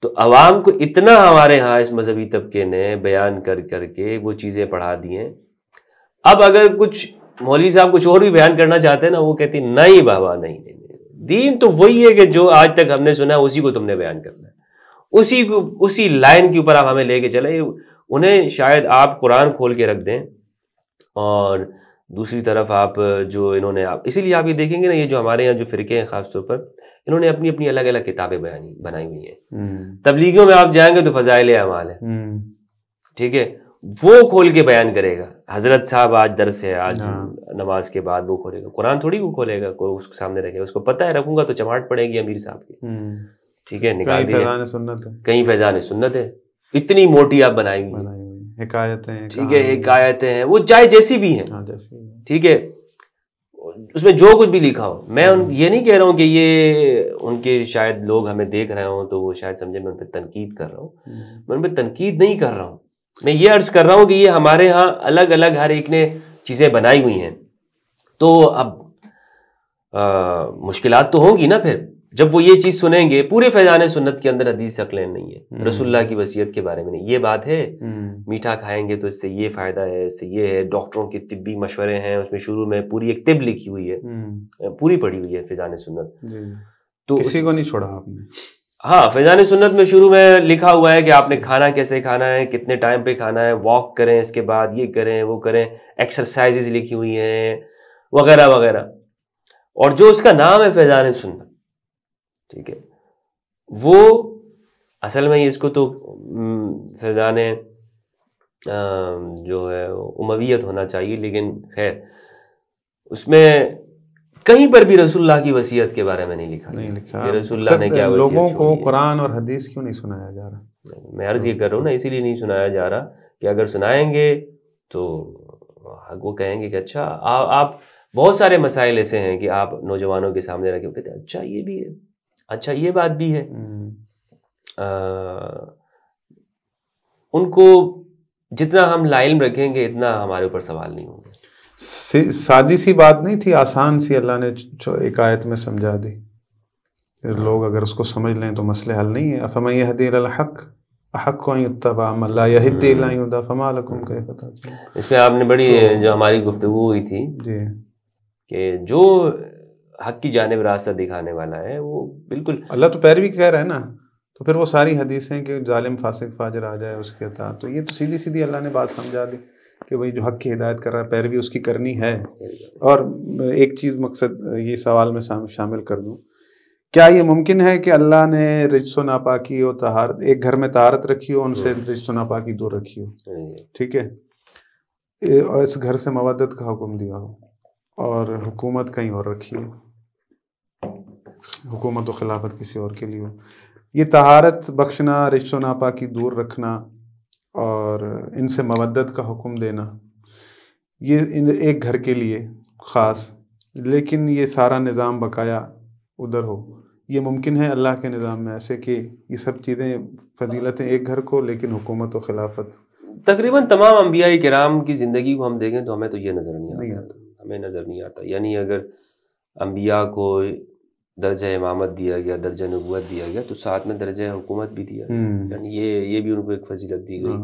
تو عوام کو اتنا ہمارے ہاں اس مذہبی طبقے نے بیان کر کر کے وہ چیزیں پڑھا دی ہیں. اب اگر کچھ مولوی صاحب کچھ اور بھی بیان کرنا چاہتے ہیں نا، وہ کہتی نہیں بابا نہیں، دین تو وہی ہے کہ جو آج تک ہم نے سنا اسی کو تم نے بیان کرنا ہے، اسی لائن کے اوپر آپ ہمیں لے کے چلے. انہیں شاید آپ قرآن کھول کے رکھ دیں، اور دوسری طرف آپ جو انہوں نے اسی لیے آپ یہ دیکھیں گے نا، یہ جو ہمارے یہاں جو فرقے ہیں خاص طور پر، انہوں نے اپنی اپنی الگ الگ کتابیں بنائی ہوئی ہیں. تبلیغیوں میں آپ جائیں گے تو فضائل اعمال ہے، ٹھیک ہے، وہ کھول کے بیان کرے گا. حضرت صاحب آج درس ہے، آج نماز کے بعد وہ کھولے گا. قرآن تھوڑی وہ کھولے گا، کوئی اس کو سامنے رکھے گا، اس کو پتہ ہے رکھوں گا تو چماٹ پڑے گی امیر صاحب کی، ٹھیک ہے، نکال دیا. کہیں فیضان سنت ہے، اتنی موٹی آپ بنائی ہوئی حکایتیں، ٹھیک ہے، حکایتیں ہیں، وہ چاہے جیسی بھی ہیں، ٹھیک ہے، اس میں جو کچھ بھی لکھا ہو. میں یہ نہیں کہہ رہا ہوں کہ یہ ان کے شاید لوگ ہمیں دیکھ رہے ہوں تو وہ شاید سمجھے میں ان پہ تنقید کر رہا ہوں. میں ان پہ تنقید نہیں کر رہا ہوں، میں یہ عرض کر رہا ہوں کہ یہ ہمارے ہاں الگ الگ ہر ایک نے چیزیں بنائی ہوئی ہیں. تو اب مشکلات تو ہوں گی نا پھر، جب وہ یہ چیز سنیں گے، پورے فیضان سنت کے اندر حدیث عقلین نہیں ہے، رسول اللہ کی وصیت کے بارے میں نہیں. یہ بات ہے میٹھا کھائیں گے تو اس سے یہ فائدہ ہے، اس سے یہ ہے، ڈاکٹروں کے طبی مشورے ہیں، اس میں شروع میں پوری ایک طب لکھی ہوئی ہے، پوری پڑھی ہوئی ہے فیضان سنت. تو کسی کو نہیں چھوڑا آپ نے. ہاں، فیضان سنت میں شروع میں لکھا ہوا ہے کہ آپ نے کھانا کیسے کھانا ہے، کتنے ٹائم پہ کھانا ہے، واک کریں، اس کے بعد یہ کریں وہ کریں، ایکسرسائزز لکھی ہوئی ہیں وغیرہ وغیرہ. اور جو اس کا نام ہے فیضان سنت، ٹھیک ہے، وہ اصل میں اس کو تو فیضان جو ہے امویت ہونا چاہیے، لیکن خیر اس میں کہیں پر بھی رسول اللہ کی وصیت کہ بارے میں نہیں لکھا. رسول اللہ نے کیا وصیت لوگوں کو قرآن اور حدیث کیوں نہیں سنایا جا رہا؟ میں عرض یہ کر رہا ہوں نا، اسی لیے نہیں سنایا جا رہا کہ اگر سنائیں گے تو وہ کہیں گے کہ اچھا آپ بہت سارے مسائل ایسے ہیں کہ آپ نوجوانوں کے سامنے رکھے کہتے ہیں اچھا یہ بھی ہے، اچھا یہ بات بھی ہے. ان کو جتنا ہم لاعلم رکھیں گے اتنا ہمارے اوپر سوال نہیں ہوں گے. سادی سی بات نہیں تھی، آسان سی اللہ نے ایک آیت میں سمجھا دی. لوگ اگر اس کو سمجھ لیں تو مسئلے حل نہیں ہے. افمن یہدی الی الحق احق ان یتبع من لا یہدی الا ان یہدی فما لکم کیف تحکمون. اس میں آپ نے بڑی جو ہماری گفتگو ہوئی تھی جی کہ جو حق کی جانب راستہ دکھانے والا ہے وہ بالکل اللہ تو پیروی کہہ رہا ہے نا، تو پھر وہ ساری حدیثیں کہ ظالم فاسق فاجر آ جائے اس کے اطاعت، تو یہ تو سیدھی سیدھی اللہ نے بات سمجھا دی کہ بھئی جو حق کی ہدایت کر رہا ہے پیروی اس کی کرنی ہے. اور ایک چیز مقصد یہ سوال میں شامل کر دوں، کیا یہ ممکن ہے کہ اللہ نے رجس و ناپاکی اور طہارت ایک گھر میں طہارت رکھی ہو، ان سے رجس و ناپاکی دور رکھی ہو، ٹھیک ہے، اور اس گھر سے مودت کا حکم دیا ہو اور حکومت کہیں اور رکھی ہو، حکومت و خلافت کسی اور کے لیے ہو، یہ طہارت بخشنا، رجس و ناپاکی دور رکھنا اور ان سے مودت کا حکم دینا، یہ ایک گھر کے لیے خاص، لیکن یہ سارا نظام بقایا ادھر ہو، یہ ممکن ہے اللہ کے نظام میں ایسے کہ یہ سب چیزیں فضیلتیں ایک گھر کو لیکن حکومت و خلافت؟ تقریباً تمام انبیاء کرام کی زندگی کو ہم دیکھیں تو ہمیں تو یہ نظر نہیں آتا. ہمیں نظر نہیں آتا. یعنی اگر انبیاء کو درجہ امامت دیا گیا، درجہ نبوت دیا گیا، تو ساتھ میں درجہ حکومت بھی دیا گیا. یعنی یہ بھی ان کو ایک فضیلت دی گئی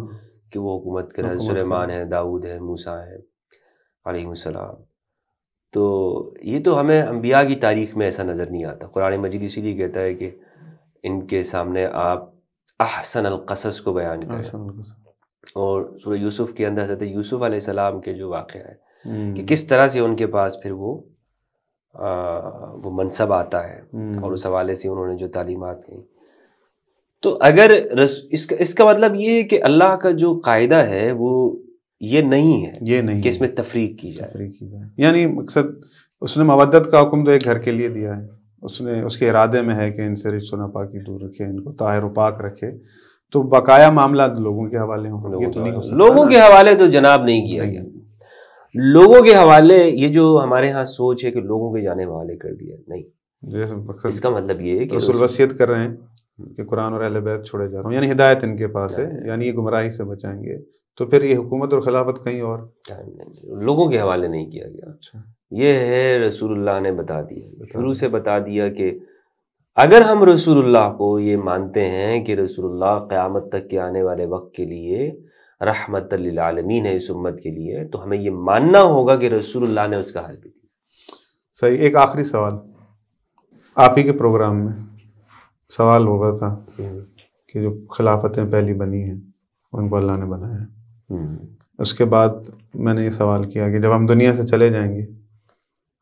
کہ وہ حکومت کریں. سلیمان ہے، داؤد ہے، موسیٰ ہے علیہ السلام. تو یہ تو ہمیں انبیاء کی تاریخ میں ایسا نظر نہیں آتا. قرآن مجید اسی لیے کہتا ہے کہ ان کے سامنے آپ احسن القصص کو بیان کریں. اور سورہ یوسف کے اندر حضرت یوسف علیہ السلام کے جو واقعہ ہے کہ کس طرح سے ان کے پاس پھر وہ منصب آتا ہے اور اس حوالے سے انہوں نے جو تعلیمات کہیں. تو اگر اس کا مطلب یہ ہے کہ اللہ کا جو قاعدہ ہے وہ یہ نہیں ہے کہ اس میں تفریق کی جائے. یعنی مقصد اس نے مودت کا حکم تو ایک گھر کے لیے دیا ہے، اس نے اس کے ارادے میں ہے کہ ان سے رجس و ناپاکی دور رکھے، ان کو طاہر و پاک رکھے، تو بقایا معاملات لوگوں کے حوالے ہوں. یہ تو نہیں ہو سکتا. لوگوں کے حوالے تو جناب نہیں کیا گیا. لوگوں کے حوالے یہ جو ہمارے ہاں سوچ ہے کہ لوگوں کے جانے حوالے کر دیا، نہیں. اس کا مطلب یہ ہے کہ رسول وصیت کر رہے ہیں کہ قرآن اور اہل بیت چھوڑے جا رہا ہوں، یعنی ہدایت ان کے پاس ہے، یعنی یہ گمراہی سے بچائیں گے، تو پھر یہ حکومت اور خلافت کہیں اور لوگوں کے حوالے نہیں کیا گیا. یہ ہے رسول اللہ نے بتا دیا، شروع سے بتا دیا کہ اگر ہم رسول اللہ کو یہ مانتے ہیں کہ رسول اللہ قیامت تک کے آنے والے وقت کے لیے رحمت للعالمین ہے اس امت کے لیے، تو ہمیں یہ ماننا ہوگا کہ رسول اللہ نے اس کا حل بھی دیا. صحیح. ایک آخری سوال، آپ ہی کے پروگرام میں سوال ہوگا تھا کہ جو خلافتیں پہلی بنی ہیں ان کو اللہ نے بنایا ہے. اس کے بعد میں نے یہ سوال کیا کہ جب ہم دنیا سے چلے جائیں گے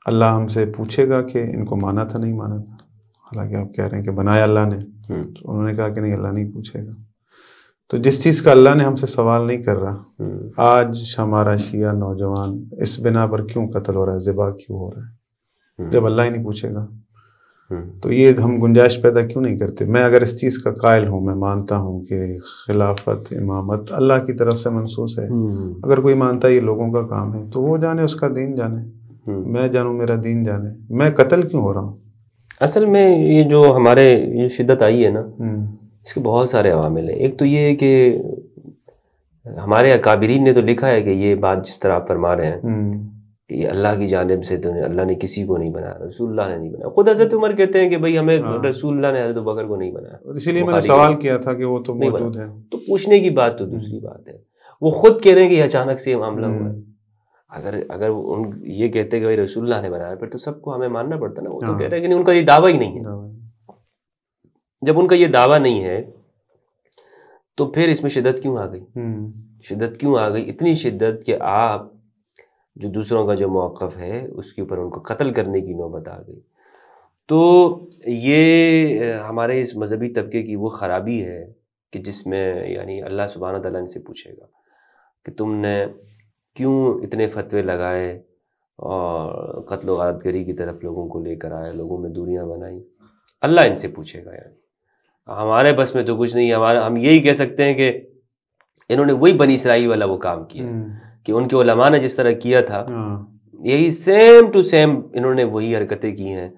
اللہ ہم سے پوچھے گا کہ ان کو مانا تھا نہیں مانا تھا، حالانکہ آپ کہہ رہے ہیں کہ بنایا اللہ نے. تو انہوں نے کہا کہ نہیں، اللہ نہیں پوچھے گا. تو جس چیز کا اللہ نے ہم سے سوال نہیں کر رہا، آج ہمارا شیعہ نوجوان اس بنا پر کیوں قتل ہو رہا ہے، ذبح کیوں ہو رہا ہے، جب اللہ ہی نہیں پوچھے گا تو یہ ہم گنجائش پیدا کیوں نہیں کرتے؟ میں اگر اس چیز کا قائل ہوں، میں مانتا ہوں کہ خلافت امامت اللہ کی طرف سے منصوص ہے، اگر کوئی مانتا ہے یہ لوگوں کا کام ہے تو وہ جانے، اس کا دین جانے، میں جانوں میرا دین جانے، میں قتل کیوں ہو رہا ہوں؟ اصل میں یہ جو ہمارے یہ شدت آئی ہے نا، اس کے بہت سارے عوامل ہیں. ایک تو یہ ہے کہ ہمارے اکابرین نے تو لکھا ہے کہ یہ بات جس طرح آپ فرما رہے ہیں کہ یہ اللہ کی جانب سے تو اللہ نے کسی کو نہیں بنایا، رسول اللہ نے نہیں بنایا. خود حضرت عمر کہتے ہیں کہ بھائی ہمیں رسول اللہ نے حضرت بکر کو نہیں بنایا. اسی لیے میں نے سوال کیا تھا کہ وہ تو موجود ہے. تو پوچھنے کی بات تو دوسری بات ہے. وہ خود کہہ رہے ہیں کہ اچانک سے یہ معاملہ ہوا ہے. اگر ان یہ کہتے کہ بھائی رسول اللہ نے بنایا پھر تو سب کو ہمیں ماننا پڑتا نا. وہ تو کہہ رہے ہیں کہ ان کا یہ دعویٰ ہی نہیں ہے. جب ان کا یہ دعویٰ نہیں ہے تو پھر اس میں شدت کیوں آ گئی؟ شدت کیوں آ گئی؟ اتنی شدت کہ آپ جو دوسروں کا جو موقف ہے اس کے اوپر ان کو قتل کرنے کی نوبت آ گئی. تو یہ ہمارے اس مذہبی طبقے کی وہ خرابی ہے کہ جس میں یعنی اللہ سبحانہ تعالیٰ ان سے پوچھے گا کہ تم نے کیوں اتنے فتوے لگائے اور قتل و غارت گری کی طرف لوگوں کو لے کر آئے، لوگوں میں دوریاں بنائیں. اللہ ان سے پوچھے گا. یعنی ہمارے بس میں تو کچھ نہیں. ہم یہی کہہ سکتے ہیں کہ انہوں نے وہی بنی اسرائیل والا وہ کام کیا کہ ان کے علماء نے جس طرح کیا تھا یہی سیم ٹو سیم انہوں نے وہی حرکتیں کی ہیں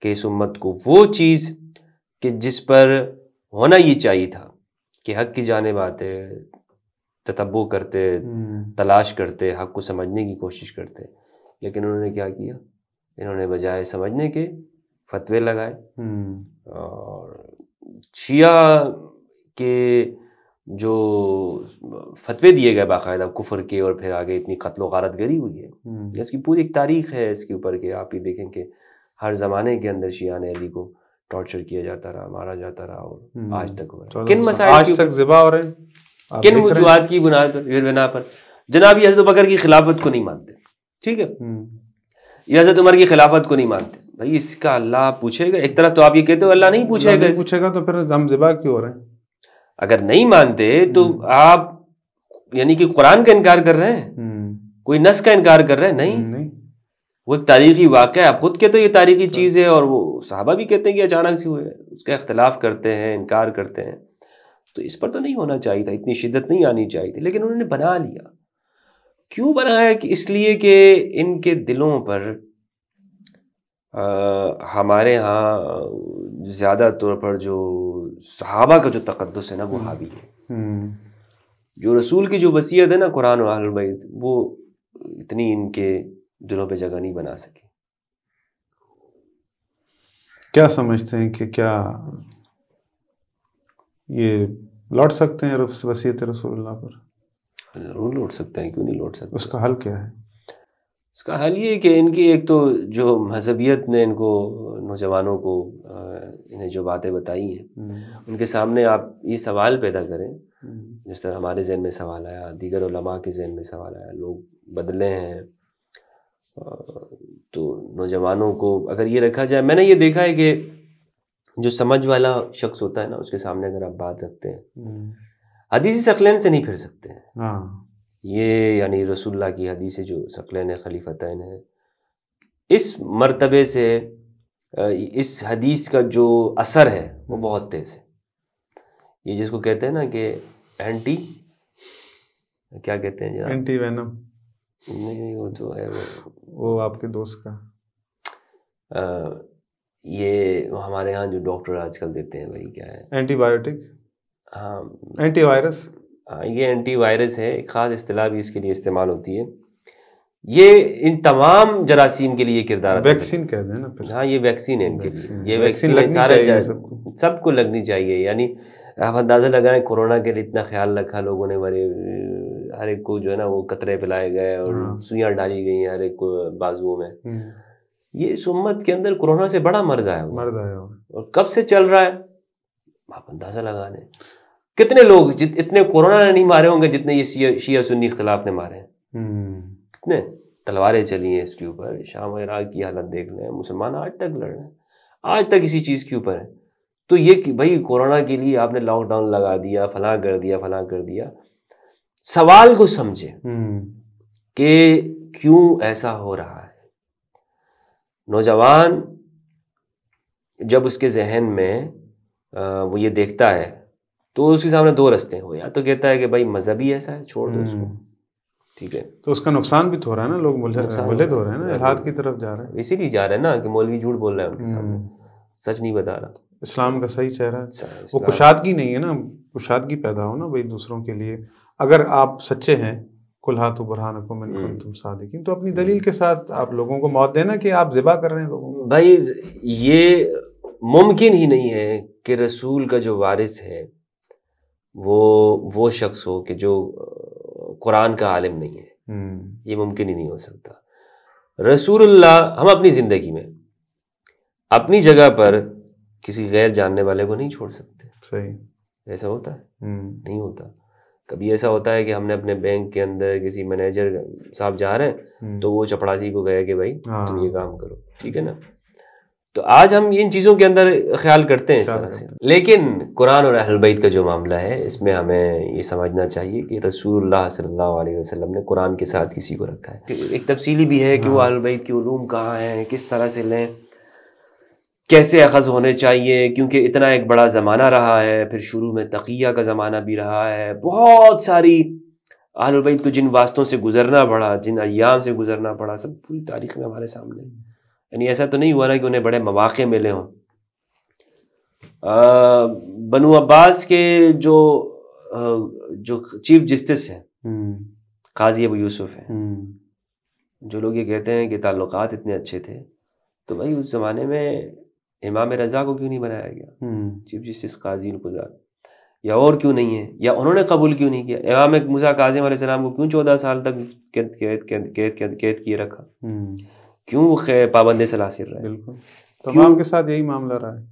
کہ اس امت کو وہ چیز کہ جس پر ہونا یہ چاہیے تھا کہ حق کی جانب آتے، تتبع کرتے، تلاش کرتے، حق کو سمجھنے کی کوشش کرتے، لیکن انہوں نے کیا کیا؟ انہوں نے بجائے سمجھنے کے فتوے لگائے. اور شیعہ کے جو فتوے دیے گئے باقاعدہ کفر کے، اور پھر آگے اتنی قتل و غارت گری ہوئی ہے. اس کی پوری ایک تاریخ ہے اس کے اوپر کہ آپ یہ دیکھیں کہ ہر زمانے کے اندر شیعہ نے علی کو ٹارچر کیا جاتا رہا، مارا جاتا رہا، اور آج تک ہو رہا ہے. کن مسائل آج تک ذبح ہو رہے ہیں، کن وجوہات کی بنا پر جناب یہ حضرت بکر کی خلافت کو نہیں مانتے. ٹھیک ہے، یہ حضرت عمر کی خلافت کو نہیں مانتے. بھائی اس کا اللہ پوچھے گا. ایک طرف تو آپ یہ کہتے ہو اللہ نہیں پوچھے گا تو پھر ہم ذبح کیوں ہو رہے ہیں؟ اگر نہیں مانتے تو آپ یعنی کہ قرآن کا انکار کر رہے ہیں، کوئی نص کا انکار کر رہے ہیں. نہیں، وہ ایک تاریخی واقعہ ہے. آپ خود کہتے ہو یہ تاریخی چیز ہے، اور وہ صحابہ بھی کہتے ہیں کہ اچانک سے ہوئے. اس کا اختلاف کرتے ہیں، انکار کرتے ہیں. تو اس پر تو نہیں ہونا چاہیے تھا، اتنی شدت نہیں آنی چاہیے تھی، لیکن انہوں نے بنا لیا. کیوں بنایا؟ کہ اس لیے کہ ان کے دلوں پر ہمارے ہاں زیادہ طور پر جو صحابہ کا جو تقدس ہے نا وہ حاوی ہے. جو رسول کی جو وصیت ہے نا قرآن و اہل بیت، وہ اتنی ان کے دلوں پہ جگہ نہیں بنا سکی. کیا سمجھتے ہیں کہ کیا یہ لوٹ سکتے ہیں وصیت رسول اللہ پر؟ ضرور لوٹ سکتے ہیں، کیوں نہیں لوٹ سکتے. اس کا حل کیا ہے؟ اس کا حل یہ کہ ان کی ایک تو جو مذہبیت نے ان کو نوجوانوں کو انہیں جو باتیں بتائی ہیں ان کے سامنے آپ یہ سوال پیدا کریں، جس طرح ہمارے ذہن میں سوال آیا، دیگر علماء کے ذہن میں سوال آیا، لوگ بدلے ہیں. تو نوجوانوں کو اگر یہ رکھا جائے، میں نے یہ دیکھا ہے کہ جو سمجھ والا شخص ہوتا ہے نا اس کے سامنے اگر آپ بات رکھتے ہیں حدیثی ثقلین سے نہیں پھر سکتے ہیں. یہ یعنی رسول اللہ کی حدیث جو ثقلین خلیفتین ہے، اس مرتبے سے اس حدیث کا جو اثر ہے وہ بہت تیز ہے. یہ جس کو کہتے ہیں نا کہ اینٹی کیا کہتے ہیں جناب؟ Antivenom. نہیں، وہ جو ہے وہ آپ کے دوست کا یہ ہمارے ہاں جو ڈاکٹر آج کل دیتے ہیں وہی کیا ہے؟ Antibiotic. ہاں، اینٹی وائرس. یہ اینٹی وائرس ہے، ایک خاص اصطلاح بھی اس کے لیے استعمال ہوتی ہے. یہ ان تمام جراثیم کے لیے کردار ادا ویکسین کہتے ہیں نا. ہاں، یہ ویکسین ہے ان کے لیے. یہ ویکسین سارے سب کو لگنی چاہیے. یعنی آپ اندازہ لگائیں کورونا کے لیے اتنا خیال رکھا لوگوں نے، بڑے ہر ایک کو جو ہے نا وہ قطرے پلائے گئے اور سوئیاں ڈالی گئی ہر ایک کو بازوؤں میں. یہ اس امت کے اندر کورونا سے بڑا مرض آیا اور کب سے چل رہا ہے آپ اندازہ لگا لیں. کتنے لوگ اتنے کورونا نے نہیں مارے ہوں گے جتنے یہ شیعہ سنی اختلاف نے مارے ہیں. کتنے تلواریں چلی ہیں اس کے اوپر. شام و عراق کی حالت دیکھ لیں، مسلمان آج تک لڑ رہے ہیں، آج تک اسی چیز کے اوپر ہے. تو یہ کہ بھائی کورونا کے لیے آپ نے لاک ڈاؤن لگا دیا، فلاں کر دیا، فلاں کر دیا. سوال کو سمجھے کہ کیوں ایسا ہو رہا ہے. نوجوان جب اس کے ذہن میں وہ یہ دیکھتا ہے تو اس کے سامنے دو رستے ہیں. وہ یا تو کہتا ہے کہ بھائی مذہبی ایسا ہے، چھوڑ دو اس کو، ٹھیک ہے. تو اس کا نقصان بھی تو ہو رہا ہے نا، لوگ ملحد ہو رہے ہیں نا، الحاد کی طرف جا رہے ہیں. اسی لیے جا رہے ہیں نا کہ مولوی جھوٹ بول رہا ہے ان کے سامنے، سچ نہیں بتا رہا. اسلام کا صحیح چہرہ ہے. وہ کشادگی نہیں ہے نا، کشادگی پیدا ہو نا بھائی دوسروں کے لیے. اگر آپ سچے ہیں کل ہاتھو برہانکم ان کنتم صادقین. تو اپنی دلیل کے ساتھ آپ لوگوں کو موت دینا کہ آپ ذبح کر رہے ہیں لوگوں کو. بھائی یہ ممکن ہی نہیں ہے کہ رسول کا جو وارث ہے وہ شخص ہو کہ جو قرآن کا عالم نہیں ہے. یہ ممکن ہی نہیں ہو سکتا. رسول اللہ ہم اپنی زندگی میں اپنی جگہ پر کسی غیر جاننے والے کو نہیں چھوڑ سکتے. صحیح. ایسا ہوتا ہے؟ نہیں ہوتا. کبھی ایسا ہوتا ہے کہ ہم نے اپنے بینک کے اندر کسی مینیجر صاحب جا رہے ہیں تو وہ چپڑاسی کو گئے کہ بھائی تم یہ کام کرو، ٹھیک ہے نا. تو آج ہم ان چیزوں کے اندر خیال کرتے ہیں اس طرح سے. لیکن قرآن اور اہل بیت کا جو معاملہ ہے اس میں ہمیں یہ سمجھنا چاہیے کہ رسول اللہ صلی اللہ علیہ وسلم نے قرآن کے ساتھ کسی کو رکھا ہے. ایک تفصیلی بھی ہے کہ وہ اہل بیت کے علوم کہاں ہیں، کس طرح سے لیں، کیسے اخذ ہونے چاہیے، کیونکہ اتنا ایک بڑا زمانہ رہا ہے. پھر شروع میں تقیہ کا زمانہ بھی رہا ہے. بہت ساری اہل بیت کو جن واسطوں سے گزرنا پڑا، جن ایام سے گزرنا پڑا، سب پوری تاریخ میں ہمارے سامنے. یعنی ایسا تو نہیں ہوا نا کہ انہیں بڑے مواقع ملے ہوں. بنو عباس کے جو چیف جسٹس ہیں قاضی ابو یوسف ہیں، جو لوگ یہ کہتے ہیں کہ تعلقات اتنے اچھے تھے، تو بھائی اس زمانے میں امام رضا کو کیوں نہیں بنایا گیا چیف جسٹس قاضی القضات، یا اور کیوں نہیں ہے، یا انہوں نے قبول کیوں نہیں کیا؟ امام موسیٰ کاظم علیہ السلام کو کیوں 14 سال تک قید کیے رکھا؟ کیوں وہ پابند سلاسل رہے؟ بالکل تمام کے ساتھ یہی معاملہ رہا ہے.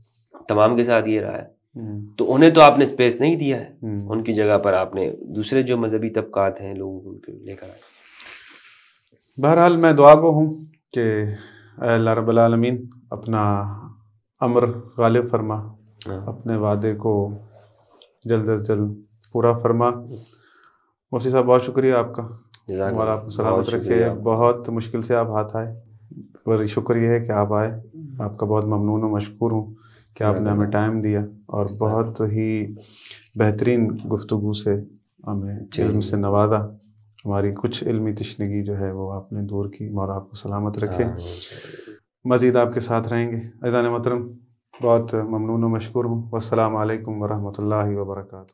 تمام کے ساتھ یہ رہا ہے. تو انہیں تو آپ نے اسپیس نہیں دیا ہے، ان کی جگہ پر آپ نے دوسرے جو مذہبی طبقات ہیں لوگوں کو لے کر آئے. بہرحال میں دعا گو ہوں کہ اے اللہ رب العالمین اپنا امر غالب فرما، اپنے وعدے کو جلد از جلد پورا فرما. مفتی صاحب بہت شکریہ آپ کا، اور آپ کو سلامت رکھے. بہت مشکل سے آپ ہاتھ آئے، پر شکر یہ ہے کہ آپ آئے. آپ کا بہت ممنون و مشکور ہوں کہ آپ نے ہمیں ٹائم دیا، اور بہت ہی بہترین گفتگو سے ہمیں علم سے نوازا. ہماری کچھ علمی تشنگی جو ہے وہ آپ نے دور کی. مولا آپ کو سلامت رکھے. مزید آپ کے ساتھ رہیں گے. عزیزان محترم بہت ممنون و مشکور ہوں. والسلام علیکم ورحمۃ اللہ وبرکاتہ.